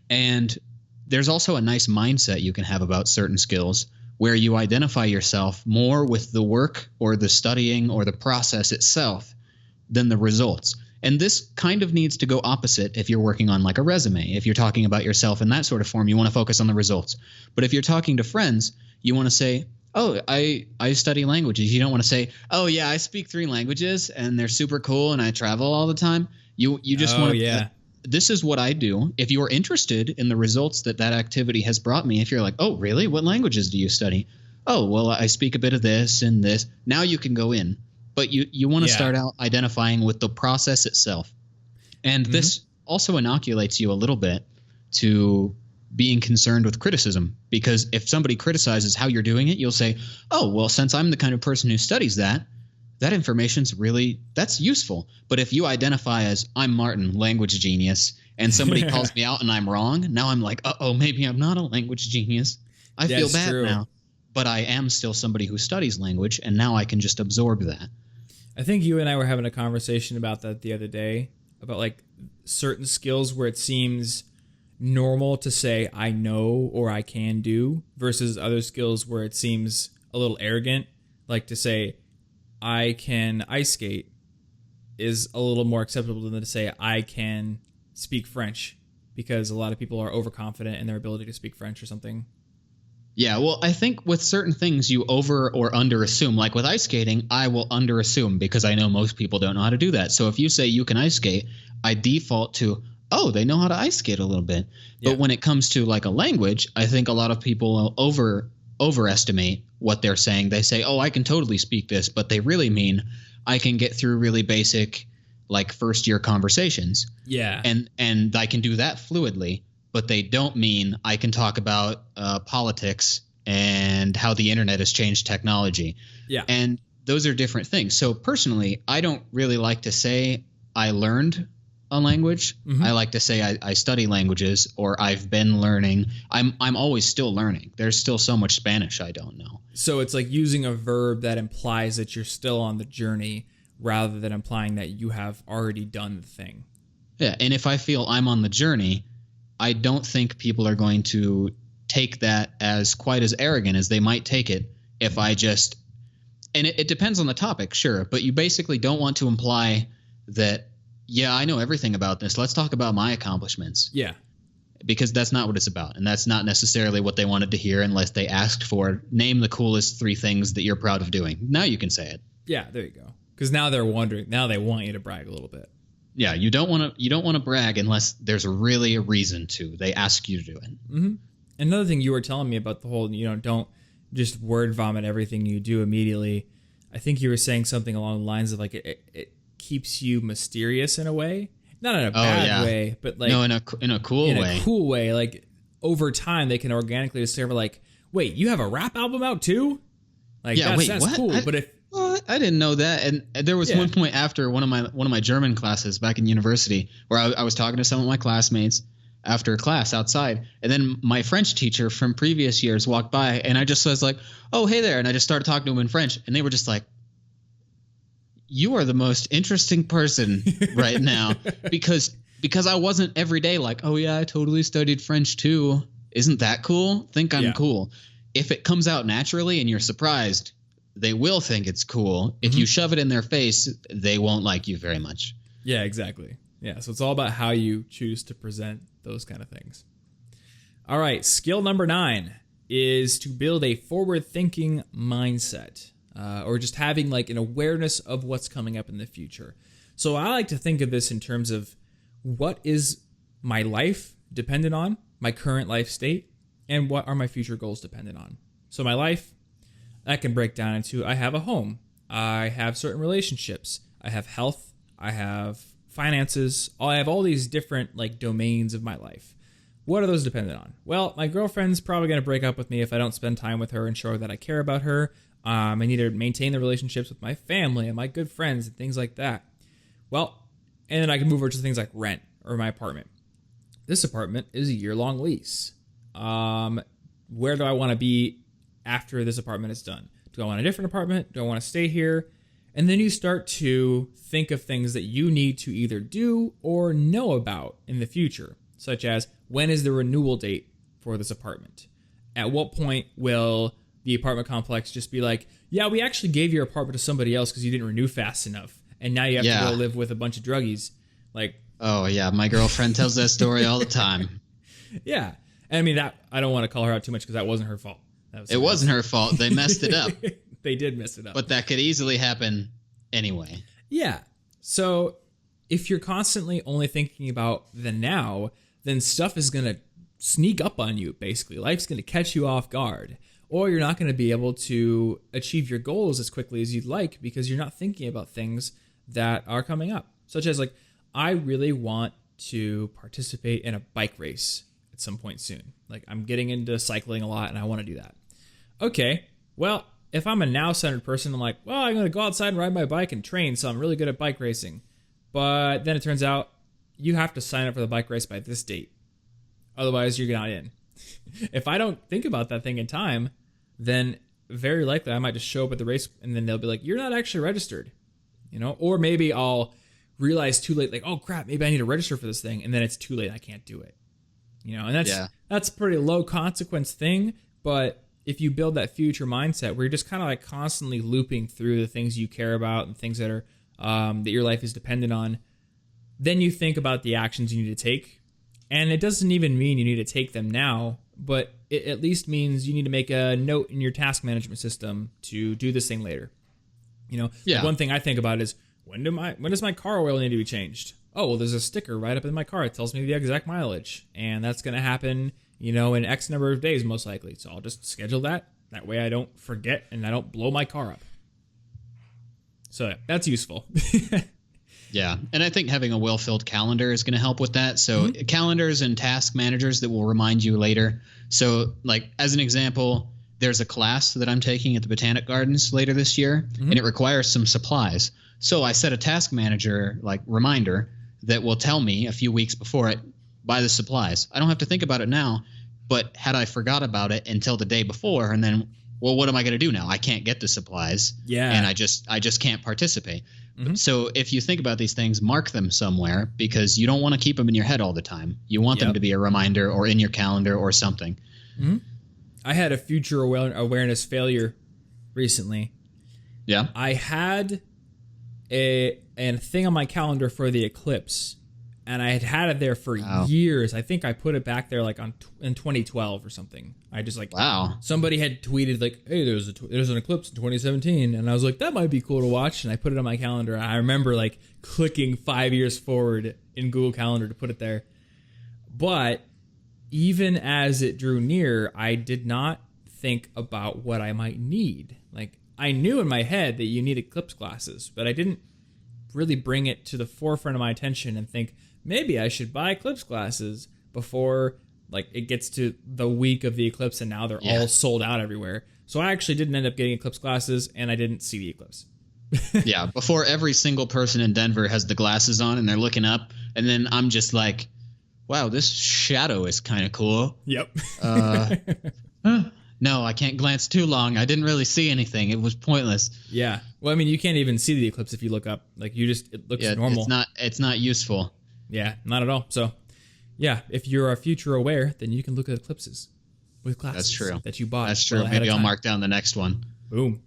And there's also a nice mindset you can have about certain skills where you identify yourself more with the work or the studying or the process itself than the results. And this kind of needs to go opposite if you're working on like a resume. If you're talking about yourself in that sort of form, you want to focus on the results. But if you're talking to friends, you want to say, Oh, I study languages. You don't want to say, oh yeah, I speak 3 languages and they're super cool and I travel all the time. You just want to. Yeah. This is what I do. If you are interested in the results that activity has brought me, if you're like, oh really, what languages do you study? Oh well, I speak a bit of this and this. Now you can go in, but you want to start out identifying with the process itself, and this also inoculates you a little bit to being concerned with criticism, because if somebody criticizes how you're doing it, you'll say, oh, well, since I'm the kind of person who studies that information's that's useful. But if you identify as I'm Martin, language genius, and somebody calls me out and I'm wrong, now I'm like, uh-oh, maybe I'm not a language genius. I feel bad now, but I am still somebody who studies language, and now I can just absorb that. I think you and I were having a conversation about that the other day, about like certain skills where it seems normal to say I know or I can do versus other skills where it seems a little arrogant, like to say I can ice skate is a little more acceptable than to say I can speak French, because a lot of people are overconfident in their ability to speak French or something. Yeah, well, I think with certain things you over or under assume. Like with ice skating, I will under assume because I know most people don't know how to do that. So if you say you can ice skate, I default to, oh, they know how to ice skate a little bit. But when it comes to like a language, I think a lot of people overestimate what they're saying. They say, oh, I can totally speak this, but they really mean I can get through really basic like first year conversations. Yeah. And I can do that fluidly, but they don't mean I can talk about politics and how the internet has changed technology. Yeah. And those are different things. So personally, I don't really like to say I learned a language. I like to say I study languages, or I've been learning. I'm always still learning. There's still so much Spanish I don't know. So it's like using a verb that implies that you're still on the journey rather than implying that you have already done the thing. Yeah, and if I feel I'm on the journey, I don't think people are going to take that as quite as arrogant as they might take it if I just – and it depends on the topic, sure, but you basically don't want to imply that, yeah, I know everything about this. Let's talk about my accomplishments. Yeah. Because that's not what it's about, and that's not necessarily what they wanted to hear unless they asked for, name the coolest 3 things that you're proud of doing. Now you can say it. Yeah, there you go. Because now they're wondering. Now they want you to brag a little bit. Yeah, you don't want to brag unless there's really a reason to. They ask you to do it. Mm-hmm. Another thing you were telling me about the whole, don't just word vomit everything you do immediately. I think you were saying something along the lines of like it keeps you mysterious in a way, not in a bad way, but like in a cool way. In a cool way, like over time they can organically discover like, wait, you have a rap album out too? Like that's what? Cool. But if I didn't know that. And there was one point after one of my German classes back in university where I was talking to some of my classmates after class outside, and then my French teacher from previous years walked by, and I just was like, "Oh, hey there," and I just started talking to him in French, and they were just like, "You are the most interesting person right now," because I wasn't every day like, "Oh yeah, I totally studied French too. Isn't that cool? Think I'm cool." If it comes out naturally and you're surprised, they will think it's cool. If you shove it in their face, they won't like you very much. Yeah, exactly. Yeah, so it's all about how you choose to present those kind of things. All right, skill number 9 is to build a forward-thinking mindset, or just having like an awareness of what's coming up in the future. So I like to think of this in terms of what is my life dependent on, my current life state, and what are my future goals dependent on. So my life, that can break down into I have a home, I have certain relationships, I have health, I have finances, I have all these different like domains of my life. What are those dependent on? Well, my girlfriend's probably going to break up with me if I don't spend time with her and show her that I care about her. I need to maintain the relationships with my family and my good friends and things like that. Well, and then I can move over to things like rent or my apartment. This apartment is a year-long lease. Where do I want to be after this apartment is done? Do I want a different apartment? Do I want to stay here? And then you start to think of things that you need to either do or know about in the future, such as when is the renewal date for this apartment? At what point will the apartment complex just be like, yeah, we actually gave your apartment to somebody else because you didn't renew fast enough, and now you have to go live with a bunch of druggies. Like, oh yeah, my girlfriend tells that story all the time. Yeah. I mean, that I don't want to call her out too much because that wasn't her fault. It wasn't her fault. They messed it up. They did mess it up. But that could easily happen anyway. Yeah. So if you're constantly only thinking about the now, then stuff is going to sneak up on you, basically. Life's going to catch you off guard. Or you're not going to be able to achieve your goals as quickly as you'd like because you're not thinking about things that are coming up. Such as, like, I really want to participate in a bike race at some point soon. Like, I'm getting into cycling a lot and I want to do that. Okay, well, if I'm a now-centered person, I'm like, well, I'm going to go outside and ride my bike and train, so I'm really good at bike racing. But then it turns out you have to sign up for the bike race by this date. Otherwise, you're not in. If I don't think about that thing in time, then very likely I might just show up at the race and then they'll be like, you're not actually registered. You know, or maybe I'll realize too late, like, oh crap, maybe I need to register for this thing, and then it's too late, I can't do it. You know, and that's a pretty low consequence thing, but if you build that future mindset where you're just kind of like constantly looping through the things you care about and things that are that your life is dependent on, then you think about the actions you need to take. And it doesn't even mean you need to take them now, but it at least means you need to make a note in your task management system to do this thing later. You know, like one thing I think about is when does my car oil need to be changed? Oh, well, there's a sticker right up in my car. It tells me the exact mileage, and that's going to happen, you know, in X number of days, most likely. So I'll just schedule that. That way I don't forget and I don't blow my car up. So that's useful. Yeah, and I think having a well-filled calendar is going to help with that. So calendars and task managers that will remind you later. So, like, as an example, there's a class that I'm taking at the Botanic Gardens later this year, and it requires some supplies. So I set a task manager, like, reminder that will tell me a few weeks before it, buy the supplies. I don't have to think about it now, but had I forgot about it until the day before, and then, well, what am I going to do now? I can't get the supplies, and I just can't participate. So if you think about these things, mark them somewhere because you don't want to keep them in your head all the time. You want them to be a reminder or in your calendar or something. I had a future awareness failure recently. Yeah. I had a thing on my calendar for the eclipse, and I had it there for years. I think I put it back there like in 2012 or something. I just like, somebody had tweeted like, hey, there's an eclipse in 2017, and I was like, that might be cool to watch, and I put it on my calendar. I remember like clicking 5 years forward in Google Calendar to put it there. But even as it drew near, I did not think about what I might need. Like, I knew in my head that you need eclipse glasses, but I didn't really bring it to the forefront of my attention and think, maybe I should buy eclipse glasses before like it gets to the week of the eclipse and now they're all sold out everywhere. So I actually didn't end up getting eclipse glasses and I didn't see the eclipse. Yeah, before every single person in Denver has the glasses on and they're looking up, and then I'm just like, wow, this shadow is kind of cool. Yep. No, I can't glance too long. I didn't really see anything. It was pointless. Yeah. Well, I mean, you can't even see the eclipse if you look up. Like, it looks normal. It's not useful. Yeah, not at all. So, yeah, if you're a future aware, then you can look at eclipses with glasses. That's true. That you bought. That's true. Maybe I'll mark down the next one. Boom.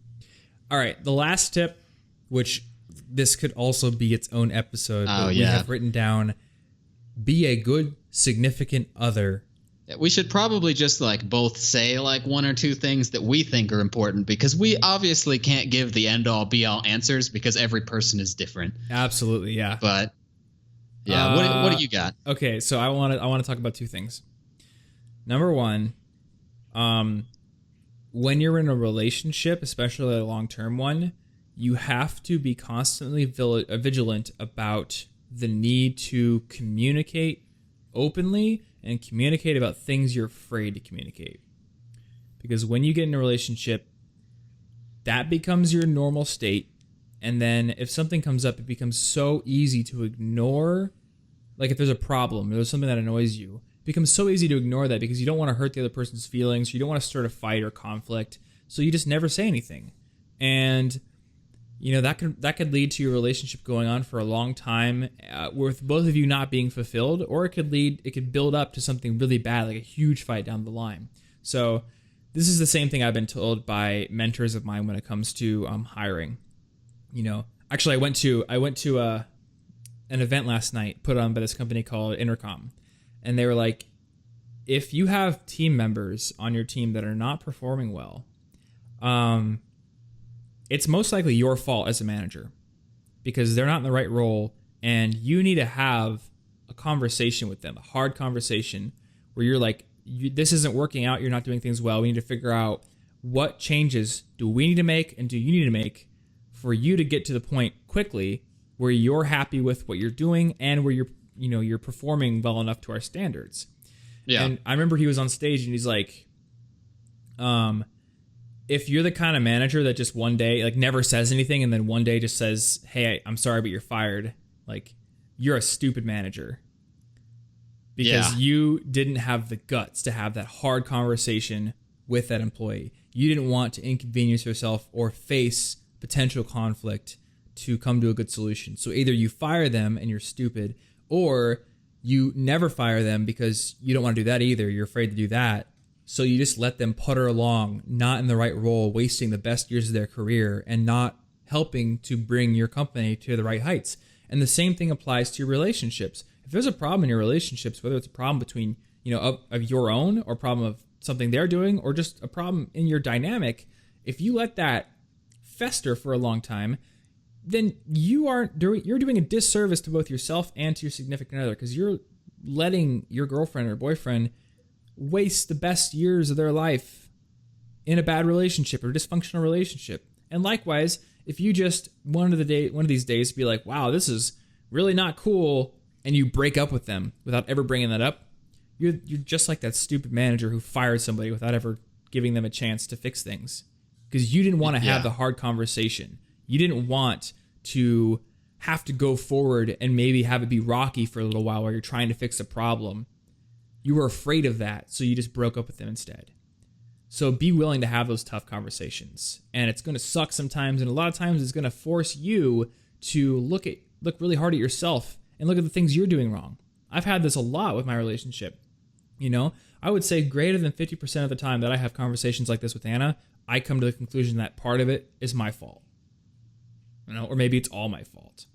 All right, the last tip, which this could also be its own episode, but we have written down, be a good significant other. We should probably just like both say like one or two things that we think are important, because we obviously can't give the end all be all answers because every person is different. Absolutely, yeah. But yeah, what do you got? Okay, so I want to talk about two things. Number one, when you're in a relationship, especially a long-term one, you have to be constantly vigilant about the need to communicate openly and communicate about things you're afraid to communicate. Because when you get in a relationship, that becomes your normal state. And then if something comes up, it becomes so easy to ignore. Like if there's a problem, or there's something that annoys you, it becomes so easy to ignore that because you don't want to hurt the other person's feelings. You don't want to start a fight or conflict. So you just never say anything. And you know, that could lead to your relationship going on for a long time with both of you not being fulfilled, or it could build up to something really bad, like a huge fight down the line. So this is the same thing I've been told by mentors of mine when it comes to hiring. You know, actually, I went to an event last night put on by this company called Intercom, and they were like, if you have team members on your team that are not performing well, it's most likely your fault as a manager because they're not in the right role, and you need to have a conversation with them, a hard conversation where you're like, this isn't working out, you're not doing things well, we need to figure out what changes do we need to make and do you need to make for you to get to the point quickly where you're happy with what you're doing and where you're performing well enough to our standards. Yeah. And I remember he was on stage and he's like, if you're the kind of manager that just one day like never says anything and then one day just says, hey, I'm sorry, but you're fired, like you're a stupid manager. Because you didn't have the guts to have that hard conversation with that employee. You didn't want to inconvenience yourself or face potential conflict to come to a good solution. So either you fire them and you're stupid, or you never fire them because you don't want to do that either. You're afraid to do that. So you just let them putter along, not in the right role, wasting the best years of their career and not helping to bring your company to the right heights. And the same thing applies to your relationships. If there's a problem in your relationships, whether it's a problem between, of your own or a problem of something they're doing or just a problem in your dynamic, if you let that fester for a long time, then you're doing a disservice to both yourself and to your significant other because you're letting your girlfriend or boyfriend waste the best years of their life in a bad relationship or dysfunctional relationship. And likewise, if you just one of these days be like, wow, this is really not cool, and you break up with them without ever bringing that up, you're just like that stupid manager who fired somebody without ever giving them a chance to fix things because you didn't want to have the hard conversation. You didn't want to have to go forward and maybe have it be rocky for a little while you're trying to fix a problem. You were afraid of that, so you just broke up with them instead. So be willing to have those tough conversations. And it's going to suck sometimes, and a lot of times it's going to force you to look really hard at yourself and look at the things you're doing wrong. I've had this a lot with my relationship. I would say greater than 50% of the time that I have conversations like this with Anna, I come to the conclusion that part of it is my fault. Or maybe it's all my fault.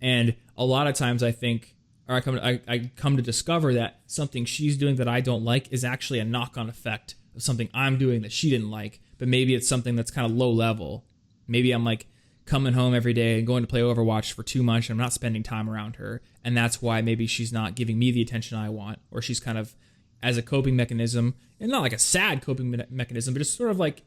And a lot of times I think, or I come to discover that something she's doing that I don't like is actually a knock-on effect of something I'm doing that she didn't like, but maybe it's something that's kind of low level. Maybe I'm like coming home every day and going to play Overwatch for too much and I'm not spending time around her, and that's why maybe she's not giving me the attention I want, or she's kind of, as a coping mechanism, and not like a sad coping mechanism, but it's sort of like,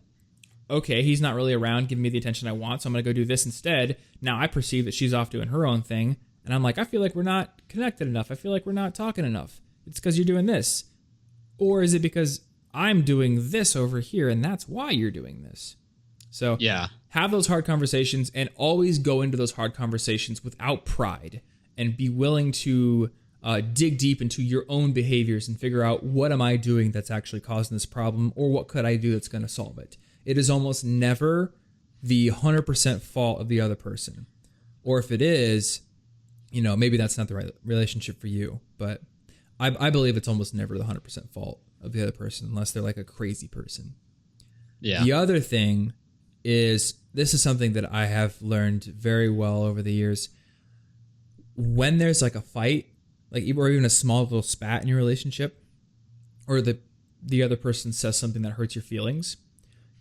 okay, he's not really around giving me the attention I want, so I'm going to go do this instead. Now I perceive that she's off doing her own thing, and I'm like, I feel like we're not connected enough. I feel like we're not talking enough. It's because you're doing this. Or is it because I'm doing this over here, and that's why you're doing this? So have those hard conversations, and always go into those hard conversations without pride, and be willing to dig deep into your own behaviors and figure out, what am I doing that's actually causing this problem, or what could I do that's going to solve it? It is almost never the 100% fault of the other person. Or if it is, maybe that's not the right relationship for you. But I believe it's almost never the 100% fault of the other person, unless they're like a crazy person. Yeah. The other thing is, this is something that I have learned very well over the years. When there's like a fight, like or even a small little spat in your relationship, or the other person says something that hurts your feelings,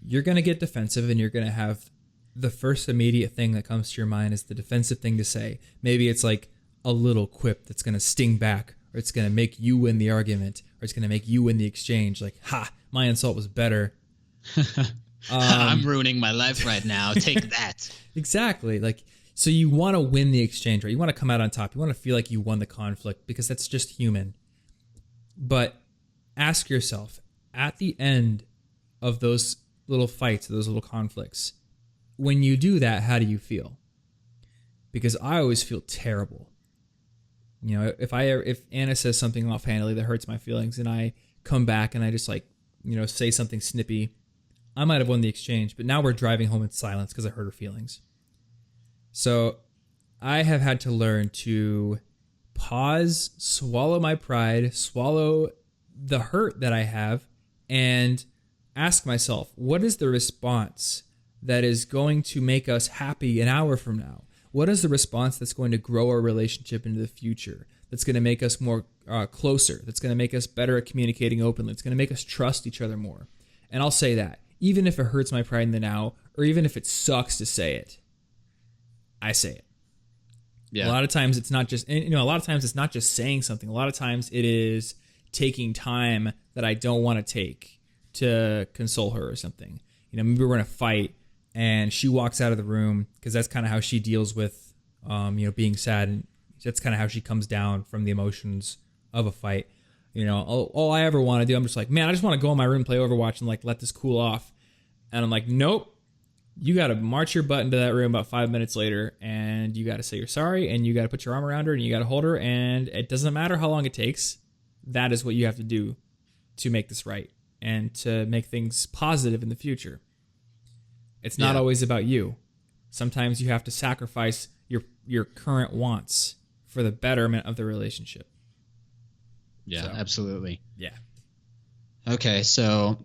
you're going to get defensive, and you're going to have the first immediate thing that comes to your mind is the defensive thing to say. Maybe it's like a little quip that's going to sting back, or it's going to make you win the argument, or it's going to make you win the exchange. Like, ha, my insult was better. I'm ruining my life right now. Take that. Exactly. Like, so you want to win the exchange, right? You want to come out on top. You want to feel like you won the conflict, because that's just human. But ask yourself, at the end of those little fights, those little conflicts, when you do that, how do you feel? Because I always feel terrible. If Anna says something offhandedly that hurts my feelings, and I come back and I just say something snippy, I might have won the exchange, but now we're driving home in silence because I hurt her feelings. So I have had to learn to pause, swallow my pride, swallow the hurt that I have, and ask myself, what is the response that is going to make us happy an hour from now? What is the response that's going to grow our relationship into the future? that's going to make us more closer, that's going to make us better at communicating openly, it's going to make us trust each other more. And I'll say that, even if it hurts my pride in the now, or even if it sucks to say it, I say it. Yeah. A lot of times it's not just, saying something. A lot of times it is taking time that I don't want to take to console her or something. Maybe we're in a fight and she walks out of the room, because that's kind of how she deals with, being sad. And that's kind of how she comes down from the emotions of a fight. All I ever want to do, I'm just like, man, I just want to go in my room, play Overwatch, and like let this cool off. And I'm like, nope. You got to march your butt into that room about 5 minutes later, and you got to say you're sorry, and you got to put your arm around her, and you got to hold her, and it doesn't matter how long it takes. That is what you have to do to make this right and to make things positive in the future. It's not always about you. Sometimes you have to sacrifice your current wants for the betterment of the relationship. Yeah, absolutely. Yeah. Okay, so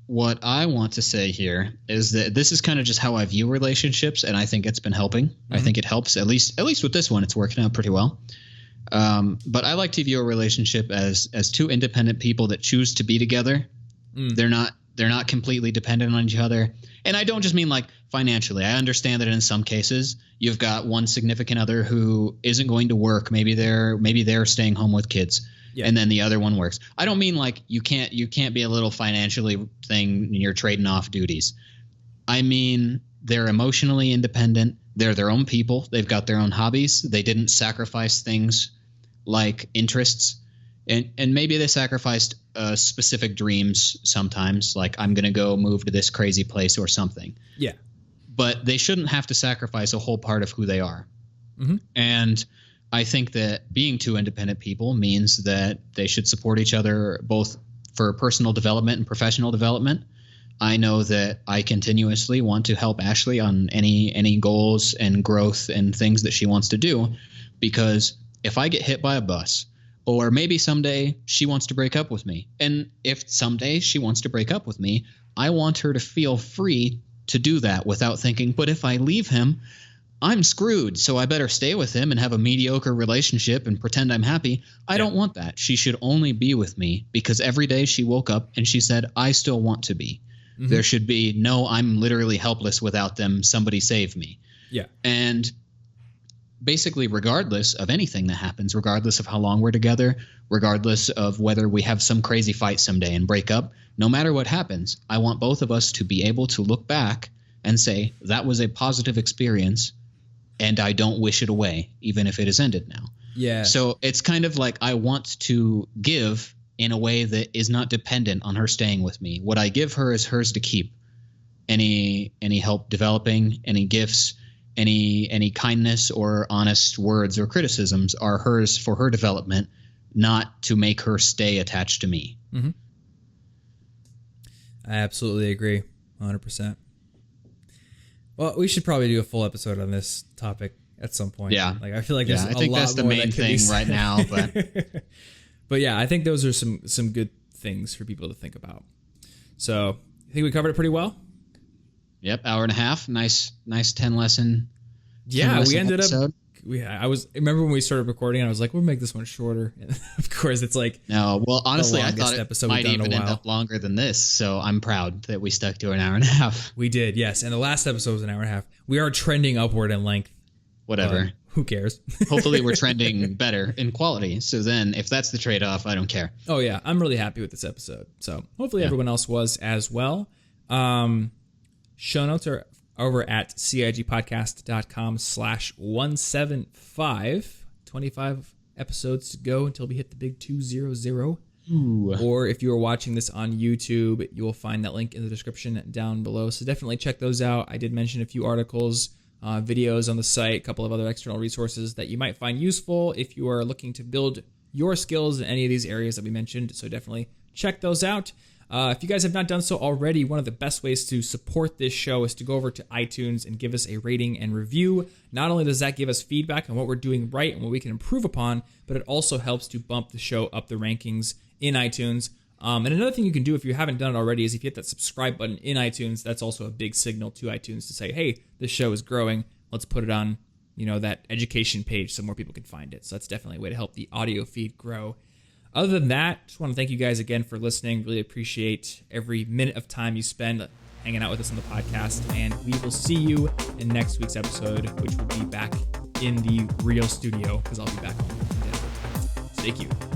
what I want to say here is that this is kind of just how I view relationships, and I think it's been helping. Mm-hmm. I think it helps, at least with this one, it's working out pretty well. But I like to view a relationship as two independent people that choose to be together. They're not completely dependent on each other. And I don't just mean like financially. I understand that in some cases you've got one significant other who isn't going to work. Maybe they're staying home with kids. Yeah. And then the other one works. I don't mean like you can't be a little financially thing and you're trading off duties. I mean, they're emotionally independent. They're their own people. They've got their own hobbies. They didn't sacrifice things like interests. And maybe they sacrificed specific dreams sometimes, like I'm going to go move to this crazy place or something. Yeah. But they shouldn't have to sacrifice a whole part of who they are. Mm-hmm. And I think that being two independent people means that they should support each other both for personal development and professional development. I know that I continuously want to help Ashley on any goals and growth and things that she wants to do, because if I get hit by a bus, or maybe someday she wants to break up with me, and if someday she wants to break up with me, I want her to feel free to do that without thinking, but if I leave him, I'm screwed, so I better stay with him and have a mediocre relationship and pretend I'm happy. I don't want that. She should only be with me because every day she woke up and she said, I still want to be. Mm-hmm. There should be no, I'm literally helpless without them. Somebody save me. Yeah. And basically, regardless of anything that happens, regardless of how long we're together, regardless of whether we have some crazy fight someday and break up, no matter what happens, I want both of us to be able to look back and say, that was a positive experience, and I don't wish it away, even if it has ended now. Yeah. So it's kind of like I want to give in a way that is not dependent on her staying with me. What I give her is hers to keep. Any help developing, any gifts, any kindness or honest words or criticisms are hers for her development, not to make her stay attached to me. Mm-hmm. I absolutely agree, 100%. Well, we should probably do a full episode on this topic at some point. Yeah. Like I feel like there's I think that's the main thing right now. But but yeah, I think those are some good things for people to think about. So I think we covered it pretty well. Yep, hour and a half. Nice 10 lesson. Yeah, we ended episode. Up. I remember when we started recording, I was like, we'll make this one shorter. And of course, it's like no. Well, honestly, I thought it might even end up longer than this. So I'm proud that we stuck to an hour and a half. We did, yes. And the last episode was an hour and a half. We are trending upward in length. Whatever. Who cares? Hopefully, we're trending better in quality. So then, if that's the trade-off, I don't care. Oh yeah, I'm really happy with this episode. So hopefully, everyone else was as well. Show notes are over at cigpodcast.com/175. 25 episodes to go until we hit the big 200. Ooh. Or if you are watching this on YouTube, you will find that link in the description down below. So definitely check those out. I did mention a few articles, videos on the site, a couple of other external resources that you might find useful if you are looking to build your skills in any of these areas that we mentioned. So definitely check those out. If you guys have not done so already, one of the best ways to support this show is to go over to iTunes and give us a rating and review. Not only does that give us feedback on what we're doing right and what we can improve upon, but it also helps to bump the show up the rankings in iTunes. And another thing you can do if you haven't done it already is if you hit that subscribe button in iTunes, that's also a big signal to iTunes to say, hey, this show is growing. Let's put it on that education page so more people can find it. So that's definitely a way to help the audio feed grow. Other than that, just want to thank you guys again for listening. Really appreciate every minute of time you spend hanging out with us on the podcast. And we will see you in next week's episode, which will be back in the real studio because I'll be back home. Yeah. Thank you.